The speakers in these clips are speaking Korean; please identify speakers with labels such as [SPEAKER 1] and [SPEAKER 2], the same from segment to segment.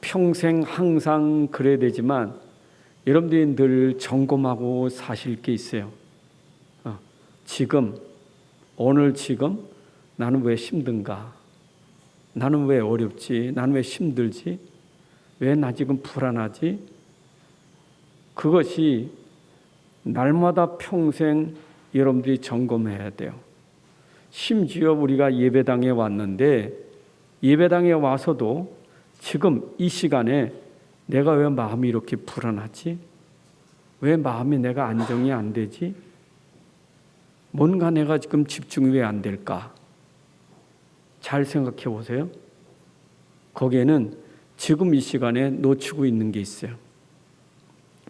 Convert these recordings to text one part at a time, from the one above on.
[SPEAKER 1] 평생 항상 그래야 되지만 여러분들이 늘 점검하고 사실 게 있어요. 지금, 오늘 지금 나는 왜 힘든가? 나는 왜 어렵지? 나는 왜 힘들지? 왜 나 지금 불안하지? 그것이 날마다 평생 여러분들이 점검해야 돼요. 심지어 우리가 예배당에 왔는데 예배당에 와서도 지금 이 시간에 내가 왜 마음이 이렇게 불안하지? 왜 마음이 내가 안정이 안 되지? 뭔가 내가 지금 집중이 왜 안 될까? 잘 생각해 보세요. 거기에는 지금 이 시간에 놓치고 있는 게 있어요.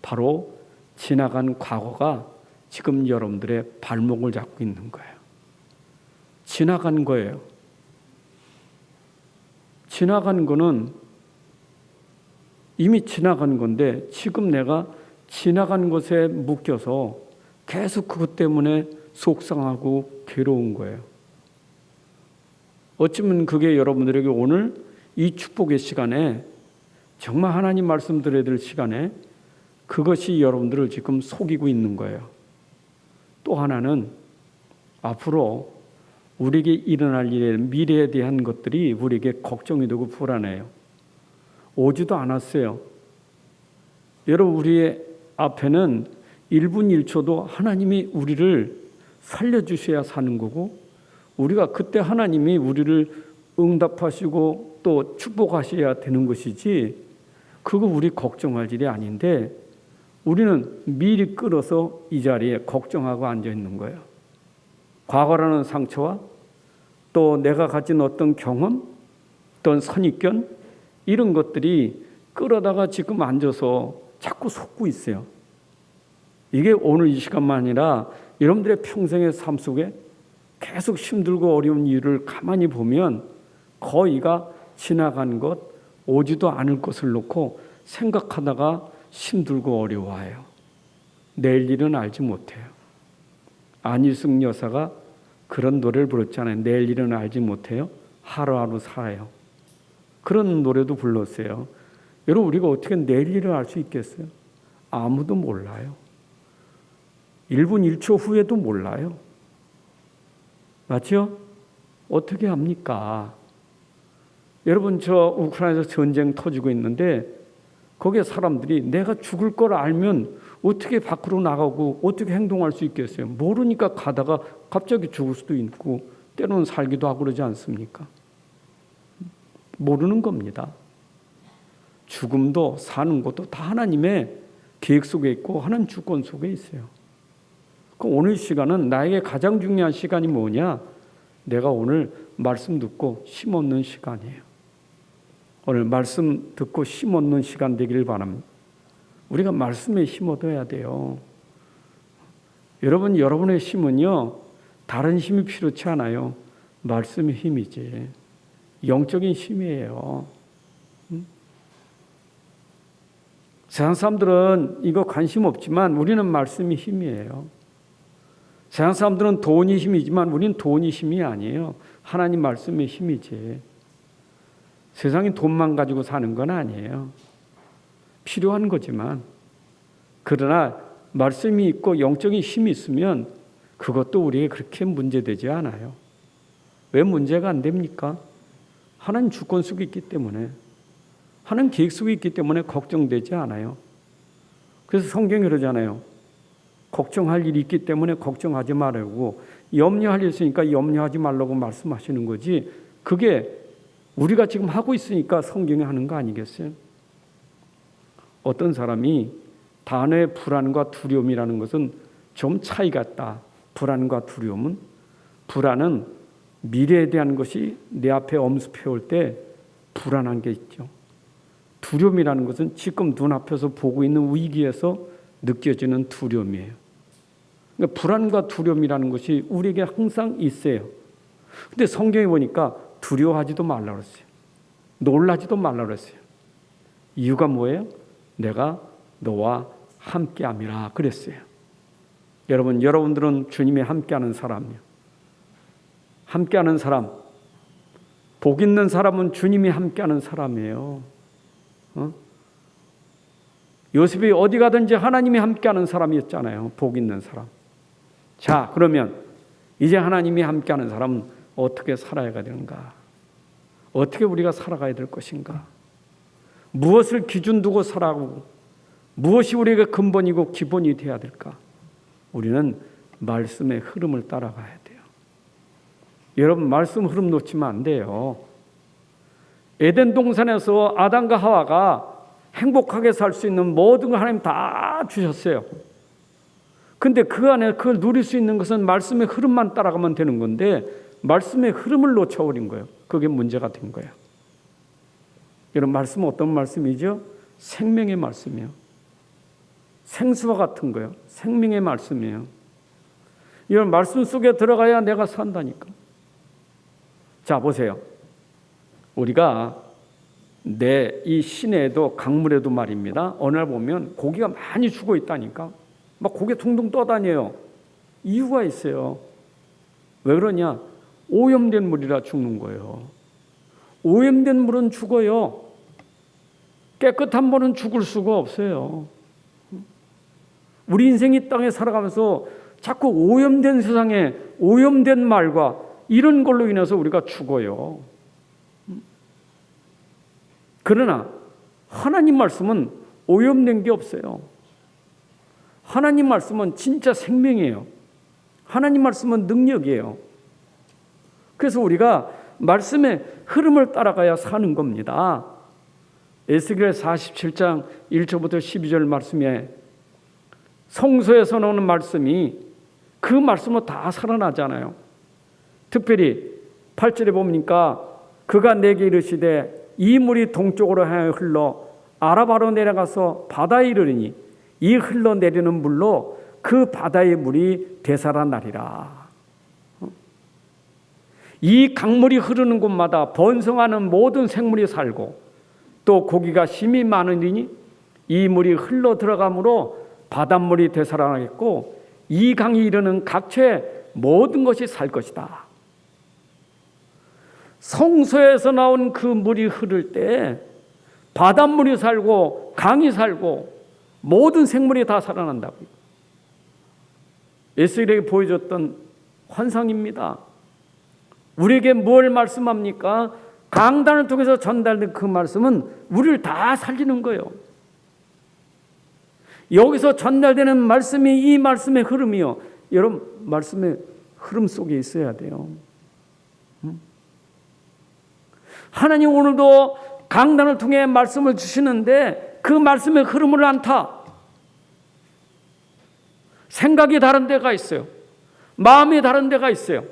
[SPEAKER 1] 바로 지나간 과거가 지금 여러분들의 발목을 잡고 있는 거예요. 지나간 거예요. 지나간 거는 이미 지나간 건데 지금 내가 지나간 것에 묶여서 계속 그것 때문에 속상하고 괴로운 거예요. 어쩌면 그게 여러분들에게 오늘 이 축복의 시간에 정말 하나님 말씀 드려야 될 시간에 그것이 여러분들을 지금 속이고 있는 거예요. 또 하나는 앞으로 우리에게 일어날 일에 미래에 대한 것들이 우리에게 걱정이 되고 불안해요. 오지도 않았어요. 여러분 우리의 앞에는 1분 1초도 하나님이 우리를 살려주셔야 사는 거고 우리가 그때 하나님이 우리를 응답하시고 또 축복하셔야 되는 것이지 그거 우리 걱정할 일이 아닌데 우리는 미리 끌어서 이 자리에 걱정하고 앉아 있는 거예요. 과거라는 상처와 또 내가 가진 어떤 경험, 어떤 선입견 이런 것들이 끌어다가 지금 앉아서 자꾸 속고 있어요. 이게 오늘 이 시간만 아니라 여러분들의 평생의 삶 속에 계속 힘들고 어려운 일을 가만히 보면 거의가 지나간 것, 오지도 않을 것을 놓고 생각하다가 힘들고 어려워해요. 내일 일은 알지 못해요. 안희숙 여사가 그런 노래를 불렀잖아요. 내일 일은 알지 못해요. 하루하루 살아요. 그런 노래도 불렀어요. 여러분 우리가 어떻게 내일 일을 알 수 있겠어요? 아무도 몰라요. 1분 1초 후에도 몰라요. 맞죠? 어떻게 합니까? 여러분 저 우크라이나에서 전쟁 터지고 있는데 거기에 사람들이 내가 죽을 걸 알면 어떻게 밖으로 나가고 어떻게 행동할 수 있겠어요? 모르니까 가다가 갑자기 죽을 수도 있고 때로는 살기도 하고 그러지 않습니까? 모르는 겁니다. 죽음도 사는 것도 다 하나님의 계획 속에 있고 하나님 주권 속에 있어요. 그럼 오늘 시간은 나에게 가장 중요한 시간이 뭐냐? 내가 오늘 말씀 듣고 힘 얻는 시간이에요. 오늘 말씀 듣고 힘 얻는 시간 되기를 바랍니다. 우리가 말씀에 힘 얻어야 돼요. 여러분, 여러분의 힘은요, 다른 힘이 필요치 않아요. 말씀의 힘이지. 영적인 힘이에요. 세상 사람들은 이거 관심 없지만 우리는 말씀이 힘이에요. 세상 사람들은 돈이 힘이지만 우리는 돈이 힘이 아니에요. 하나님 말씀의 힘이지. 세상이 돈만 가지고 사는 건 아니에요. 필요한 거지만 그러나 말씀이 있고 영적인 힘이 있으면 그것도 우리에게 그렇게 문제되지 않아요. 왜 문제가 안 됩니까? 하나님 주권 속에 있기 때문에 하나님 계획 속에 있기 때문에 걱정되지 않아요. 그래서 성경이 그러잖아요. 걱정할 일이 있기 때문에 걱정하지 말라고 염려할 일이 있으니까 염려하지 말라고 말씀하시는 거지 그게 우리가 지금 하고 있으니까 성경이 하는 거 아니겠어요? 어떤 사람이 단어의 불안과 두려움이라는 것은 좀 차이가 있다. 불안과 두려움은 불안은 미래에 대한 것이 내 앞에 엄습해 올 때 불안한 게 있죠. 두려움이라는 것은 지금 눈앞에서 보고 있는 위기에서 느껴지는 두려움이에요. 그러니까 불안과 두려움이라는 것이 우리에게 항상 있어요. 근데 성경에 보니까 두려워하지도 말라고 했어요. 놀라지도 말라고 했어요. 이유가 뭐예요? 내가 너와 함께함이라 그랬어요. 여러분, 여러분들은 주님이 함께하는 사람이요. 함께하는 사람, 복 있는 사람은 주님이 함께하는 사람이에요. 요셉이 어디 가든지 하나님이 함께하는 사람이었잖아요. 복 있는 사람. 자, 그러면 이제 하나님이 함께하는 사람은 어떻게 살아야 되는가? 어떻게 우리가 살아가야 될 것인가? 무엇을 기준 두고 살아가고 무엇이 우리에게 근본이고 기본이 되어야 될까? 우리는 말씀의 흐름을 따라가야 돼요. 여러분, 말씀 흐름 놓치면 안 돼요. 에덴 동산에서 아담과 하와가 행복하게 살 수 있는 모든 걸 하나님 다 주셨어요. 근데 그 안에 그걸 누릴 수 있는 것은 말씀의 흐름만 따라가면 되는 건데 말씀의 흐름을 놓쳐버린 거예요. 그게 문제가 된 거예요. 여러분, 말씀은 어떤 말씀이죠? 생명의 말씀이에요. 생수와 같은 거예요. 생명의 말씀이에요. 이런 말씀 속에 들어가야 내가 산다니까. 자, 보세요. 우리가 이 시내에도 강물에도 말입니다. 어느 날 보면 고기가 많이 죽어 있다니까. 막 고개 둥둥 떠다녀요. 이유가 있어요. 왜 그러냐? 오염된 물이라 죽는 거예요. 오염된 물은 죽어요. 깨끗한 물은 죽을 수가 없어요. 우리 인생이 땅에 살아가면서 자꾸 오염된 세상에 오염된 말과 이런 걸로 인해서 우리가 죽어요. 그러나 하나님 말씀은 오염된 게 없어요. 하나님 말씀은 진짜 생명이에요. 하나님 말씀은 능력이에요. 그래서 우리가 말씀의 흐름을 따라가야 사는 겁니다. 에스겔 47장 1절부터 12절 말씀에 성소에서 나오는 말씀이 그 말씀은 다 살아나잖아요. 특별히 8절에 보니까 그가 내게 이르시되 이 물이 동쪽으로 향해 흘러 아라바로 내려가서 바다에 이르리니 이 흘러내리는 물로 그 바다의 물이 되살아나리라. 이 강물이 흐르는 곳마다 번성하는 모든 생물이 살고 또 고기가 심이 많으니 이 물이 흘러 들어가므로 바닷물이 되살아나겠고 이 강이 이르는 각처에 모든 것이 살 것이다. 성소에서 나온 그 물이 흐를 때 바닷물이 살고 강이 살고 모든 생물이 다 살아난다고요. 에스겔에게 보여줬던 환상입니다. 우리에게 뭘 말씀합니까? 강단을 통해서 전달된 그 말씀은 우리를 다 살리는 거예요. 여기서 전달되는 말씀이 이 말씀의 흐름이요. 여러분, 말씀의 흐름 속에 있어야 돼요. 하나님 오늘도 강단을 통해 말씀을 주시는데 그 말씀의 흐름을 안 타. 생각이 다른 데가 있어요. 마음이 다른 데가 있어요.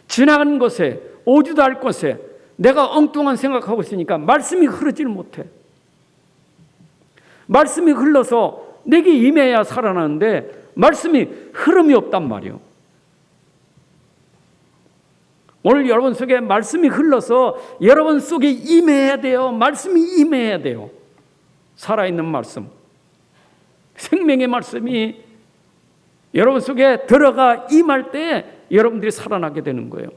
[SPEAKER 1] 지나가는 것에 오지도 않을 것에 내가 엉뚱한 생각하고 있으니까 말씀이 흐르질 못해. 말씀이 흘러서 내게 임해야 살아나는데 말씀이 흐름이 없단 말이에요. 오늘 여러분 속에 말씀이 흘러서 여러분 속에 임해야 돼요. 말씀이 임해야 돼요. 살아있는 말씀, 생명의 말씀이 여러분 속에 들어가 임할 때 여러분들이 살아나게 되는 거예요.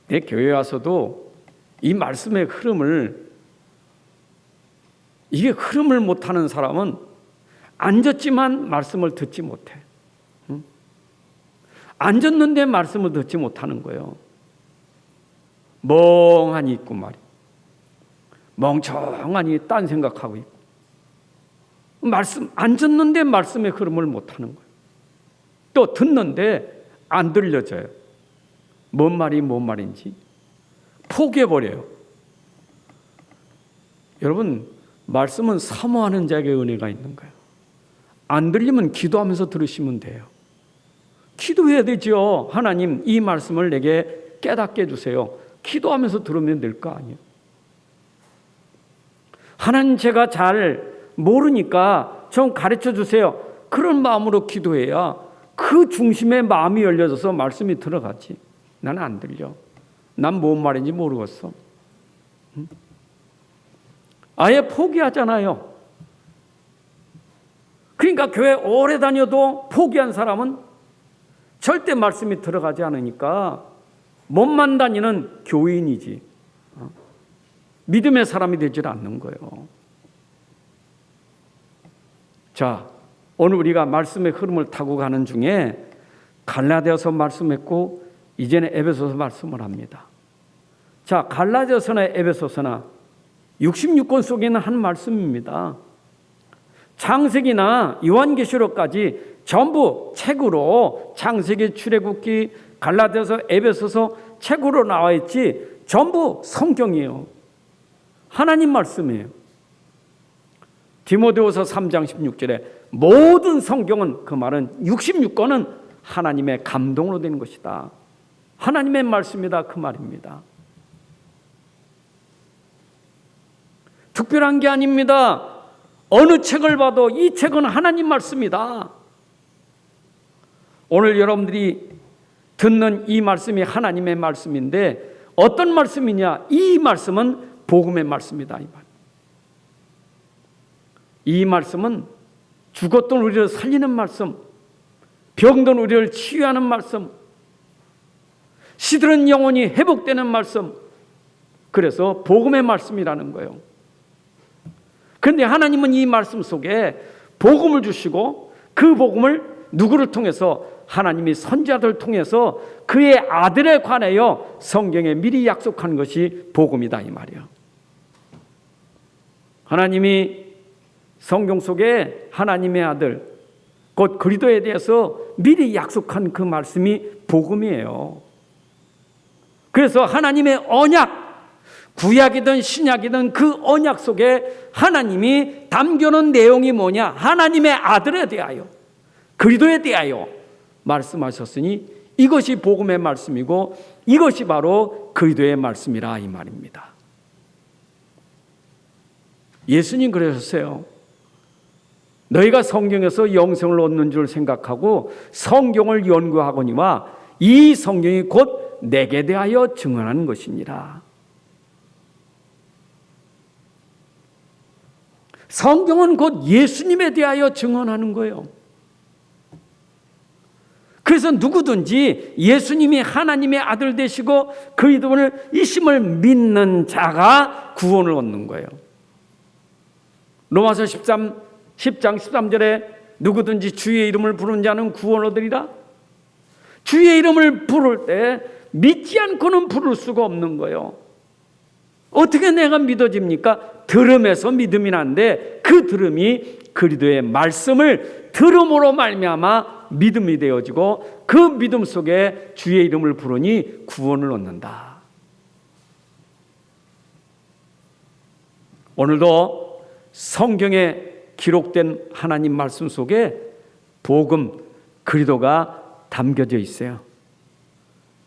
[SPEAKER 1] 내 교회에 와서도 이 말씀의 흐름을, 이게 흐름을 못하는 사람은 앉았지만 말씀을 듣지 못해. 앉았는데 말씀을 듣지 못하는 거예요. 멍하니 있고 말이에요. 멍청하니 딴 생각하고 있고. 앉았는데 말씀의 흐름을 못하는 거예요. 또 듣는데 안 들려져요. 뭔 말인지 포기해버려요. 여러분, 말씀은 사모하는 자에게 은혜가 있는 거예요. 안 들리면 기도하면서 들으시면 돼요. 기도해야 되죠. 하나님, 이 말씀을 내게 깨닫게 해주세요. 기도하면서 들으면 될 거 아니에요. 하나님, 제가 잘 모르니까 좀 가르쳐 주세요. 그런 마음으로 기도해야 그 중심에 마음이 열려져서 말씀이 들어가지. 나는 안 들려. 난 뭔 말인지 모르겠어. 아예 포기하잖아요. 그러니까 교회 오래 다녀도 포기한 사람은 절대 말씀이 들어가지 않으니까 몸만 다니는 교인이지 믿음의 사람이 되질 않는 거예요. 자, 오늘 우리가 말씀의 흐름을 타고 가는 중에 갈라디아서 말씀했고 이제는 에베소서 말씀을 합니다. 자, 갈라디아서나 에베소서나 66권 속에 있는 한 말씀입니다. 창세기나 요한계시록까지 전부 책으로 창세기, 출애굽기, 갈라디아서, 에베소서 책으로 나와 있지 전부 성경이에요. 하나님 말씀이에요. 디모데후서 3장 16절에 모든 성경은, 그 말은 66권은 하나님의 감동으로 된 것이다. 하나님의 말씀이다, 그 말입니다. 특별한 게 아닙니다. 어느 책을 봐도 이 책은 하나님 말씀이다. 오늘 여러분들이 듣는 이 말씀이 하나님의 말씀인데 어떤 말씀이냐? 이 말씀은 복음의 말씀이다. 이 말씀은 죽었던 우리를 살리는 말씀, 병든 우리를 치유하는 말씀, 시들은 영혼이 회복되는 말씀. 그래서 복음의 말씀이라는 거예요. 그런데 하나님은 이 말씀 속에 복음을 주시고 그 복음을 누구를 통해서? 하나님이 선지자들을 통해서 그의 아들에 관하여 성경에 미리 약속한 것이 복음이다, 이 말이에요. 하나님이 성경 속에 하나님의 아들 곧 그리스도에 대해서 미리 약속한 그 말씀이 복음이에요. 그래서 하나님의 언약, 구약이든 신약이든 그 언약 속에 하나님이 담겨놓은 내용이 뭐냐? 하나님의 아들에 대하여, 그리스도에 대하여 말씀하셨으니 이것이 복음의 말씀이고 이것이 바로 그리스도의 말씀이라, 이 말입니다. 예수님 그러셨어요. 너희가 성경에서 영생을 얻는 줄 생각하고 성경을 연구하거니와 이 성경이 곧 내게 대하여 증언하는 것이니라. 성경은 곧 예수님에 대하여 증언하는 거예요. 그래서 누구든지 예수님이 하나님의 아들 되시고 그리스도를 이심을 믿는 자가 구원을 얻는 거예요. 로마서 10장 13절에 누구든지 주의 이름을 부르는 자는 구원을 얻으리라. 주의 이름을 부를 때 믿지 않고는 부를 수가 없는 거예요. 어떻게 내가 믿어집니까? 들음에서 믿음이 나는데 그 들음이 그리스도의 말씀을 들음으로 말미암아 믿음이 되어지고 그 믿음 속에 주의 이름을 부르니 구원을 얻는다. 오늘도 성경에 기록된 하나님 말씀 속에 복음, 그리스도가 담겨져 있어요.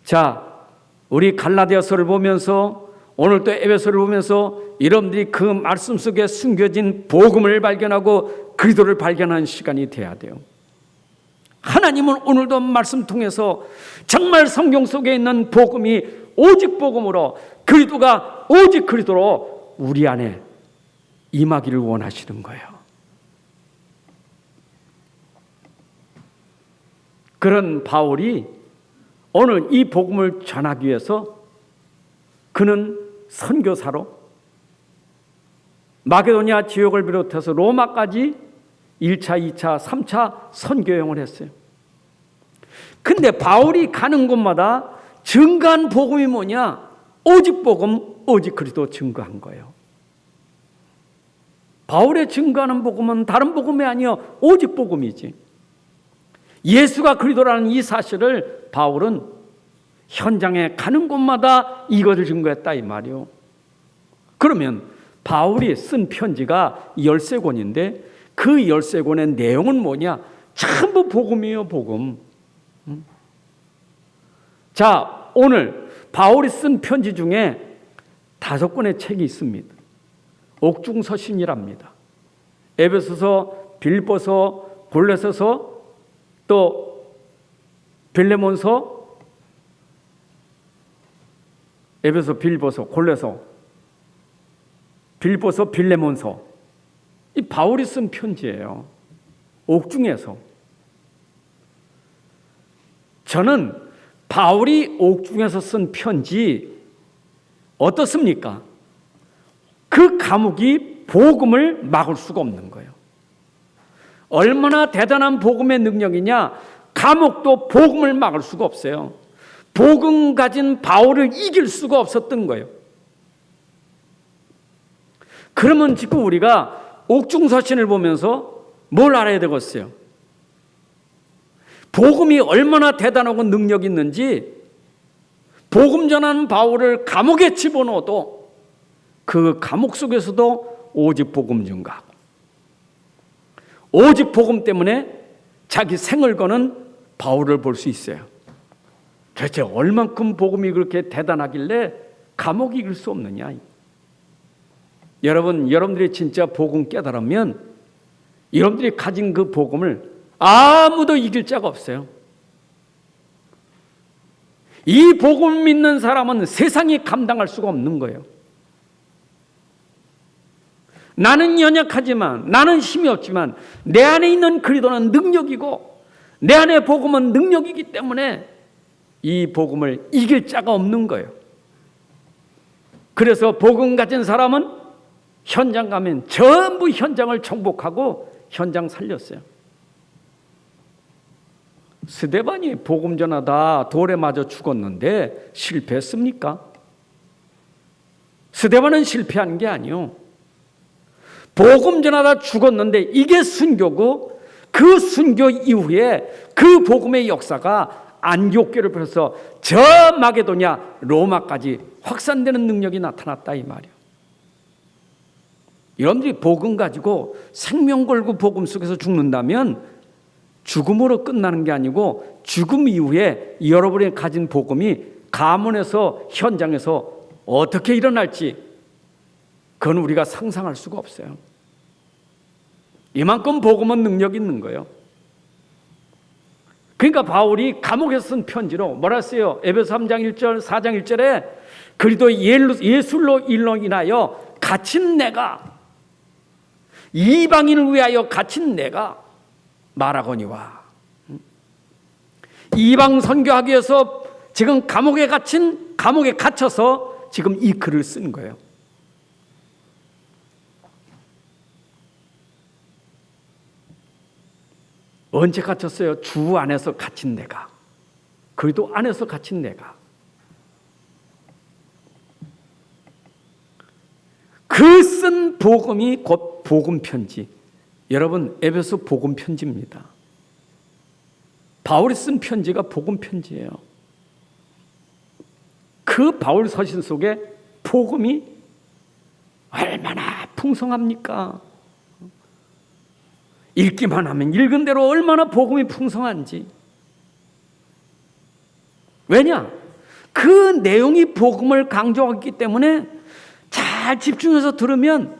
[SPEAKER 1] 자, 우리 갈라디아서를 보면서 오늘 또 에베소를 보면서 여러분들이 그 말씀 속에 숨겨진 복음을 발견하고 그리스도를 발견하는 시간이 돼야 돼요. 하나님은 오늘도 말씀 통해서 정말 성경 속에 있는 복음이 오직 복음으로, 그리스도가 오직 그리스도로 우리 안에 임하기를 원하시는 거예요. 그런 바울이 오늘 이 복음을 전하기 위해서 그는 선교사로 마게도니아 지역을 비롯해서 로마까지 1차, 2차, 3차 선교여행을 했어요. 근데 바울이 가는 곳마다 증거한 복음이 뭐냐? 오직 복음, 오직 그리스도 증거한 거예요. 바울의 증거하는 복음은 다른 복음이 아니요, 오직 복음이지. 예수가 그리스도라는 이 사실을 바울은 현장에 가는 곳마다 이것을 증거했다, 이 말이요. 그러면 바울이 쓴 편지가 13권인데 그 13권의 내용은 뭐냐? 전부 복음이에요, 복음. 자, 오늘 바울이 쓴 편지 중에 5권의 책이 있습니다. 옥중서신이랍니다. 에베소서, 빌보서, 골로새서, 또 빌레몬서, 에베소, 빌보서, 골로새, 빌보서, 빌레몬서. 이 바울이 쓴 편지예요. 옥중에서. 저는 바울이 옥중에서 쓴 편지 어떻습니까? 그 감옥이 복음을 막을 수가 없는 거예요. 얼마나 대단한 복음의 능력이냐? 감옥도 복음을 막을 수가 없어요. 복음 가진 바울을 이길 수가 없었던 거예요. 그러면 지금 우리가 옥중서신을 보면서 뭘 알아야 되겠어요? 복음이 얼마나 대단하고 능력 있는지, 복음 전하는 바울을 감옥에 집어넣어도 그 감옥 속에서도 오직 복음 증가하고, 오직 복음 때문에 자기 생을 거는 바울을 볼 수 있어요. 도대체 얼만큼 복음이 그렇게 대단하길래 감옥이 이길 수 없느냐? 여러분들이 진짜 복음 깨달으면 여러분들이 가진 그 복음을 아무도 이길 자가 없어요. 이 복음을 믿는 사람은 세상이 감당할 수가 없는 거예요. 나는 연약하지만, 나는 힘이 없지만 내 안에 있는 그리스도는 능력이고 내 안에 복음은 능력이기 때문에 이 복음을 이길 자가 없는 거예요. 그래서 복음 가진 사람은 현장 가면 전부 현장을 정복하고 현장 살렸어요. 스데반이 복음 전하다 돌에 맞아 죽었는데 실패했습니까? 스데반은 실패한 게 아니요. 복음 전하다 죽었는데 이게 순교고, 그 순교 이후에 그 복음의 역사가 안디옥교를 비롯해서 저 마게도냐 로마까지 확산되는 능력이 나타났다 이 말이에요. 여러분들이 복음 가지고 생명 걸고 복음 속에서 죽는다면 죽음으로 끝나는 게 아니고 죽음 이후에 여러분이 가진 복음이 가문에서 현장에서 어떻게 일어날지 그건 우리가 상상할 수가 없어요. 이만큼 복음은 능력이 있는 거예요. 그러니까 바울이 감옥에서 쓴 편지로 뭐라 했어요? 에베소 3장 1절 4장 1절에 그리스도 예술로 인하여 갇힌 내가, 이방인을 위하여 갇힌 내가 말하거니와, 이방 선교하기 위해서 지금 감옥에 갇혀서 지금 이 글을 쓴 거예요. 언제 갇혔어요? 주 안에서 갇힌 내가, 그리도 안에서 갇힌 내가. 그 쓴 복음이 곧 복음 편지. 여러분, 에베소 복음 편지입니다. 바울이 쓴 편지가 복음 편지예요. 그 바울 서신 속에 복음이 얼마나 풍성합니까? 읽기만 하면 읽은 대로 얼마나 복음이 풍성한지. 왜냐? 그 내용이 복음을 강조하기 때문에 잘 집중해서 들으면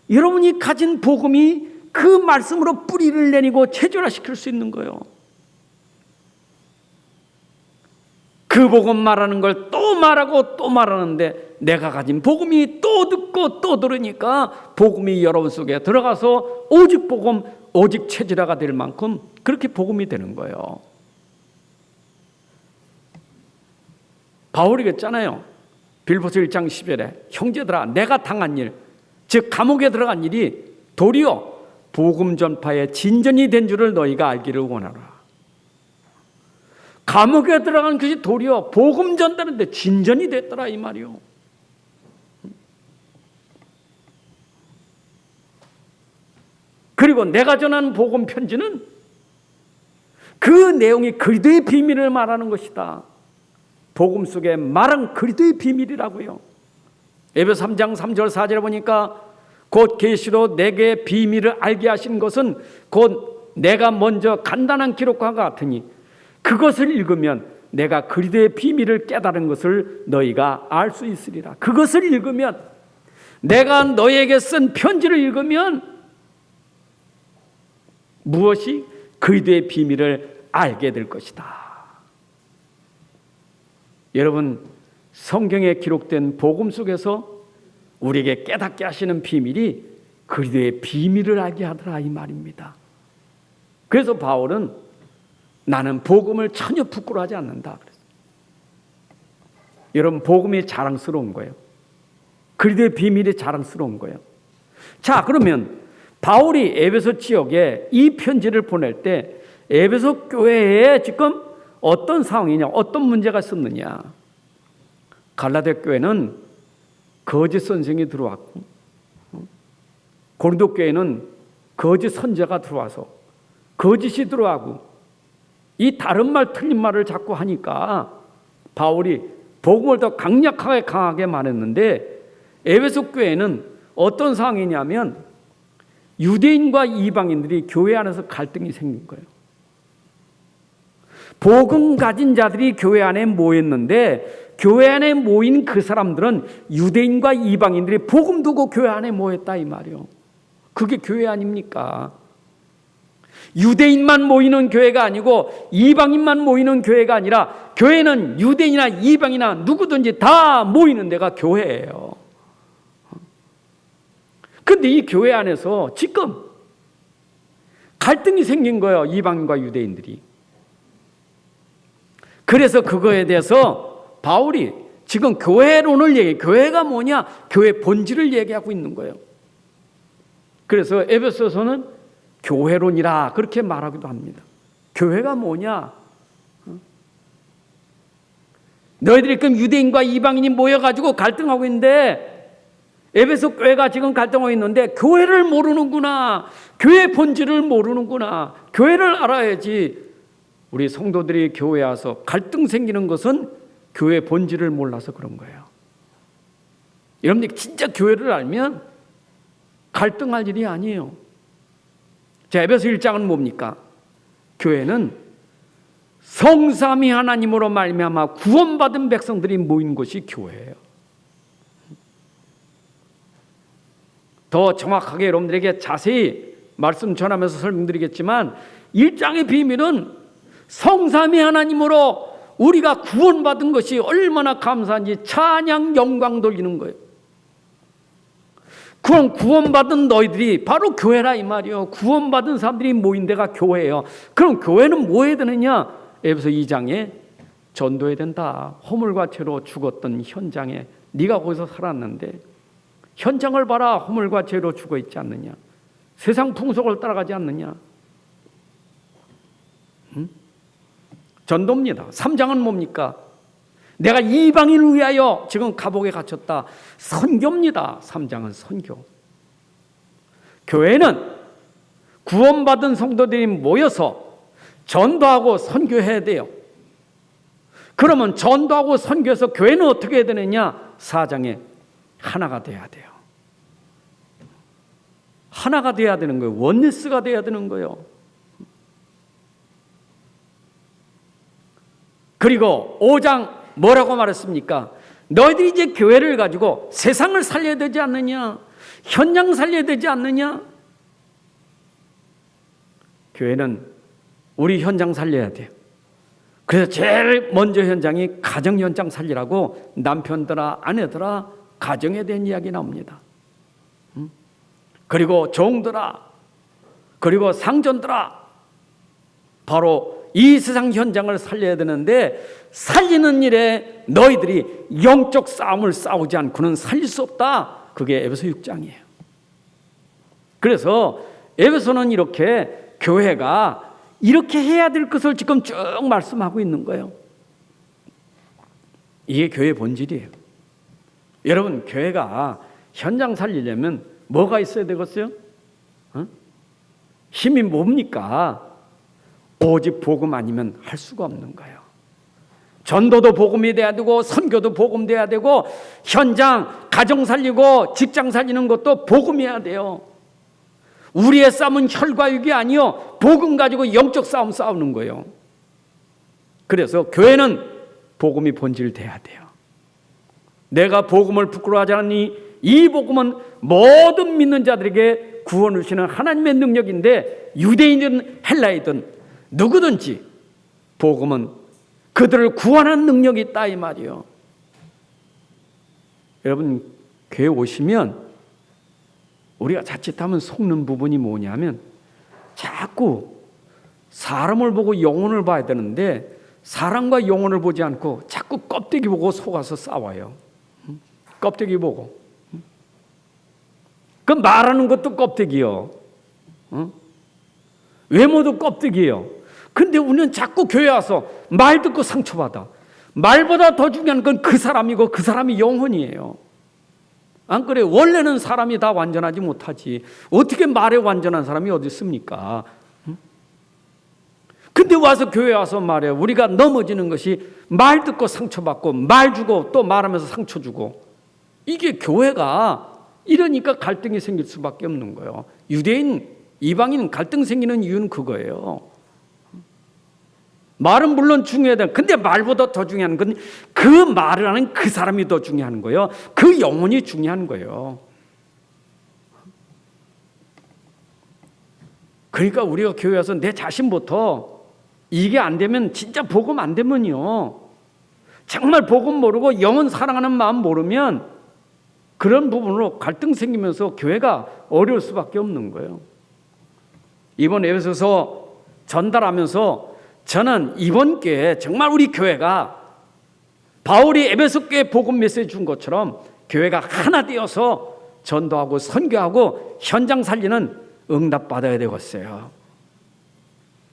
[SPEAKER 1] 여러분이 가진 복음이 그 말씀으로 뿌리를 내리고 체질화시킬 수 있는 거예요. 그 복음 말하는 걸 또 말하고 또 말하는데 내가 가진 복음이 또 듣고 또 들으니까 복음이 여러분 속에 들어가서 오직 복음, 오직 체질화가 될 만큼 그렇게 복음이 되는 거예요. 바울이 그랬잖아요. 빌보서 1장 10절에 형제들아, 내가 당한 일, 즉 감옥에 들어간 일이 도리어 복음 전파의 진전이 된 줄을 너희가 알기를 원하라. 감옥에 들어간 것이 도리어 복음 전달인데 진전이 됐더라 이 말이요. 그리고 내가 전하는 복음 편지는 그 내용이 그리스도의 비밀을 말하는 것이다. 복음 속에 말한 그리스도의 비밀이라고요. 에베소 3장 3절 4절에 보니까 곧 계시로 내게 비밀을 알게 하신 것은 곧 내가 먼저 간단한 기록과 같으니 그것을 읽으면 내가 그리스도의 비밀을 깨달은 것을 너희가 알 수 있으리라. 그것을 읽으면, 내가 너희에게 쓴 편지를 읽으면 무엇이? 그리스도의 비밀을 알게 될 것이다. 여러분, 성경에 기록된 복음 속에서 우리에게 깨닫게 하시는 비밀이 그리스도의 비밀을 알게 하더라 이 말입니다. 그래서 바울은 나는 복음을 전혀 부끄러워하지 않는다. 여러분, 복음이 자랑스러운 거예요. 그리스도의 비밀이 자랑스러운 거예요. 자, 그러면 바울이 에베소 지역에 이 편지를 보낼 때 에베소 교회에 지금 어떤 상황이냐, 어떤 문제가 있었느냐. 갈라디아 교회는 거짓 선생이 들어왔고, 고린도 교회는 거짓 선지자가 들어와서 거짓이 들어가고, 이 다른 말 틀린 말을 자꾸 하니까 바울이 복음을 더 강력하게 말했는데, 에베소 교회는 어떤 상황이냐면 유대인과 이방인들이 교회 안에서 갈등이 생긴 거예요. 복음 가진 자들이 교회 안에 모였는데, 교회 안에 모인 그 사람들은 유대인과 이방인들이 복음 두고 교회 안에 모였다 이 말이요. 그게 교회 아닙니까? 유대인만 모이는 교회가 아니고 이방인만 모이는 교회가 아니라, 교회는 유대인이나 이방이나 누구든지 다 모이는 데가 교회예요. 그런데 이 교회 안에서 지금 갈등이 생긴 거예요. 이방인과 유대인들이. 그래서 그거에 대해서 바울이 지금 교회론을 얘기해. 교회가 뭐냐? 교회 본질을 얘기하고 있는 거예요. 그래서 에베소서는 교회론이라 그렇게 말하기도 합니다. 교회가 뭐냐? 너희들이 그럼 유대인과 이방인이 모여가지고 갈등하고 있는데, 에베소 교회가 지금 갈등하고 있는데 교회를 모르는구나. 교회 본질을 모르는구나. 교회를 알아야지. 우리 성도들이 교회에 와서 갈등 생기는 것은 교회 본질을 몰라서 그런 거예요. 여러분들이 진짜 교회를 알면 갈등할 일이 아니에요. 자, 에베소 1장은 뭡니까? 교회는 성삼위 하나님으로 말미암아 구원받은 백성들이 모인 곳이 교회예요. 더 정확하게 여러분들에게 자세히 말씀 전하면서 설명드리겠지만, 1장의 비밀은 성삼위 하나님으로 우리가 구원받은 것이 얼마나 감사한지 찬양 영광 돌리는 거예요. 그럼 구원받은 너희들이 바로 교회라 이 말이에요. 구원받은 사람들이 모인 데가 교회예요. 그럼 교회는 뭐 해야 되느냐? 에베소 2장에 전도해야 된다. 허물과 죄로 죽었던 현장에 네가 거기서 살았는데 현장을 봐라. 허물과 죄로 죽어 있지 않느냐? 세상 풍속을 따라가지 않느냐? 전도입니다. 3장은 뭡니까? 내가 이방인을 위하여 지금 감옥에 갇혔다. 선교입니다. 3장은 선교. 교회는 구원받은 성도들이 모여서 전도하고 선교해야 돼요. 그러면 전도하고 선교해서 교회는 어떻게 해야 되느냐? 4장에 하나가 돼야 돼요. 하나가 돼야 되는 거예요. 원리스가 돼야 되는 거예요. 그리고 5장 뭐라고 말했습니까? 너희들이 이제 교회를 가지고 세상을 살려야 되지 않느냐? 현장 살려야 되지 않느냐? 교회는 우리 현장 살려야 돼요. 그래서 제일 먼저 현장이 가정 현장 살리라고 남편들아 아내들아 가정에 대한 이야기 나옵니다. 그리고 종들아, 그리고 상전들아, 바로 이 세상 현장을 살려야 되는데, 살리는 일에 너희들이 영적 싸움을 싸우지 않고는 살릴 수 없다. 그게 에베소 6장이에요. 그래서 에베소는 이렇게 교회가 이렇게 해야 될 것을 지금 쭉 말씀하고 있는 거예요. 이게 교회 본질이에요. 여러분, 교회가 현장 살리려면 뭐가 있어야 되겠어요? 힘이 뭡니까? 오직 복음 아니면 할 수가 없는 거예요. 전도도 복음이 돼야 되고, 선교도 복음 돼야 되고, 현장 가정 살리고 직장 살리는 것도 복음이어야 돼요. 우리의 싸움은 혈과 육이 아니요 복음 가지고 영적 싸움 싸우는 거예요. 그래서 교회는 복음이 본질돼야 돼요. 내가 복음을 부끄러워하지 않으니 이 복음은 모든 믿는 자들에게 구원을 주시는 하나님의 능력인데, 유대인이든 헬라이든 누구든지 복음은 그들을 구원하는 능력이 있다 이 말이에요. 여러분, 교회 오시면 우리가 자칫하면 속는 부분이 뭐냐면, 자꾸 사람을 보고 영혼을 봐야 되는데 사람과 영혼을 보지 않고 자꾸 껍데기 보고 속아서 싸워요. 껍데기 보고. 그 말하는 것도 껍데기요. 외모도 껍데기예요. 근데 우리는 자꾸 교회 와서 말 듣고 상처받아. 말보다 더 중요한 건 그 사람이고 그 사람이 영혼이에요. 안 그래요? 원래는 사람이 다 완전하지 못하지. 어떻게 말에 완전한 사람이 어디 있습니까? 근데 와서 교회 와서 말해요. 우리가 넘어지는 것이 말 듣고 상처받고 말 주고 또 말하면서 상처 주고. 이게 교회가 이러니까 갈등이 생길 수밖에 없는 거예요. 유대인, 이방인 갈등 생기는 이유는 그거예요. 말은 물론 중요하다. 근데 말보다 더 중요한 건 그 말을 하는 그 사람이 더 중요한 거예요. 그 영혼이 중요한 거예요. 그러니까 우리가 교회 와서 내 자신부터 이게 안 되면 진짜 복음 안 되면요. 정말 복음 모르고 영혼 사랑하는 마음 모르면 그런 부분으로 갈등 생기면서 교회가 어려울 수밖에 없는 거예요. 이번 에베소서 전달하면서 저는 이번 기회에 정말 우리 교회가 바울이 에베소 교회에 복음 메시지 준 것처럼 교회가 하나 되어서 전도하고 선교하고 현장 살리는 응답받아야 되겠어요.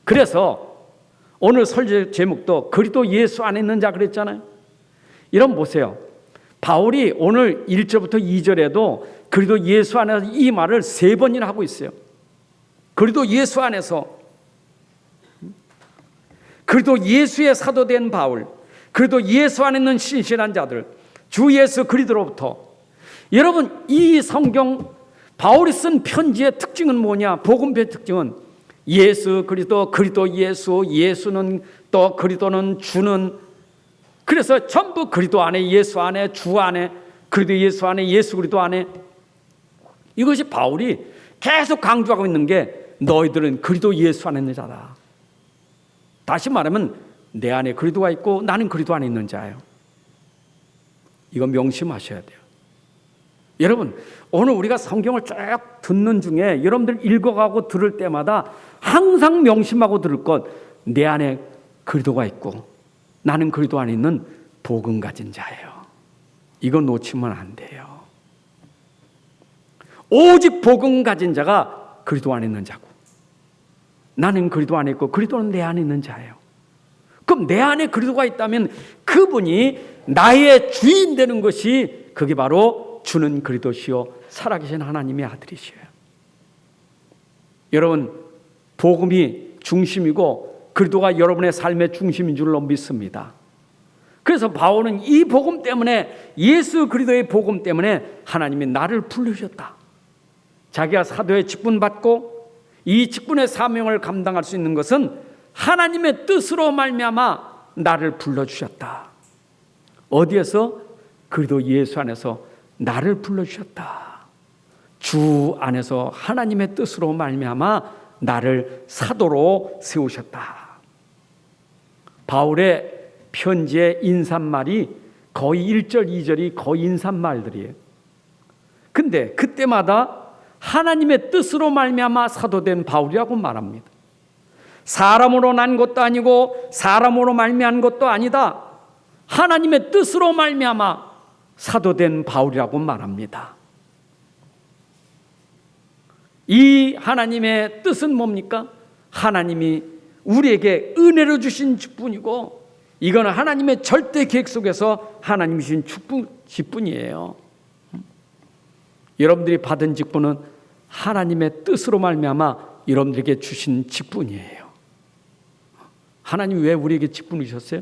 [SPEAKER 1] 그래서 오늘 설교 제목도 그리스도 예수 안에 있는 자 그랬잖아요. 이런 보세요. 바울이 오늘 1절부터 2절에도 그리스도 예수 안에서 이 말을 3번이나 하고 있어요. 그리스도 예수 안에서, 그리스도 예수의 사도된 바울, 그리스도 예수 안에 있는 신실한 자들, 주 예수 그리스도로부터. 여러분, 이 성경 바울이 쓴 편지의 특징은 뭐냐? 복음표의 특징은 예수 그리스도, 그리스도 예수, 예수는 또 그리스도는 주는. 그래서 전부 그리스도 안에, 예수 안에, 주 안에, 그리스도 예수 안에, 예수 그리스도 안에. 이것이 바울이 계속 강조하고 있는 게 너희들은 그리스도 예수 안에 있는 자다. 다시 말하면 내 안에 그리스도가 있고 나는 그리스도 안에 있는 자예요. 이건 명심하셔야 돼요. 여러분, 오늘 우리가 성경을 쭉 듣는 중에 여러분들 읽어가고 들을 때마다 항상 명심하고 들을 것, 내 안에 그리스도가 있고 나는 그리스도 안에 있는 복음 가진 자예요. 이거 놓치면 안 돼요. 오직 복음 가진 자가 그리스도 안에 있는 자고 나는 그리스도 안에 있고 그리스도는 내 안에 있는 자예요. 그럼 내 안에 그리스도가 있다면 그분이 나의 주인 되는 것이 그게 바로 주는 그리스도시요 살아계신 하나님의 아들이시에요. 여러분, 복음이 중심이고 그리스도가 여러분의 삶의 중심인 줄로 믿습니다. 그래서 바울은 이 복음 때문에, 예수 그리스도의 복음 때문에 하나님이 나를 부르셨다. 자기가 사도의 직분 받고 이 직분의 사명을 감당할 수 있는 것은 하나님의 뜻으로 말미암아 나를 불러주셨다. 어디에서? 그리스도 예수 안에서 나를 불러주셨다. 주 안에서 하나님의 뜻으로 말미암아 나를 사도로 세우셨다. 바울의 편지의 인사말이 거의 1절, 2절이 거의 인사말들이에요. 근데 그때마다 하나님의 뜻으로 말미암아 사도된 바울이라고 말합니다. 사람으로 난 것도 아니고 사람으로 말미암은 것도 아니다. 하나님의 뜻으로 말미암아 사도된 바울이라고 말합니다. 이 하나님의 뜻은 뭡니까? 하나님이 우리에게 은혜로 주신 직분이고 이거는 하나님의 절대 계획 속에서 하나님이 주신 직분이에요. 여러분들이 받은 직분은 하나님의 뜻으로 말미암아 여러분들에게 주신 직분이에요. 하나님이 왜 우리에게 직분을 주셨어요?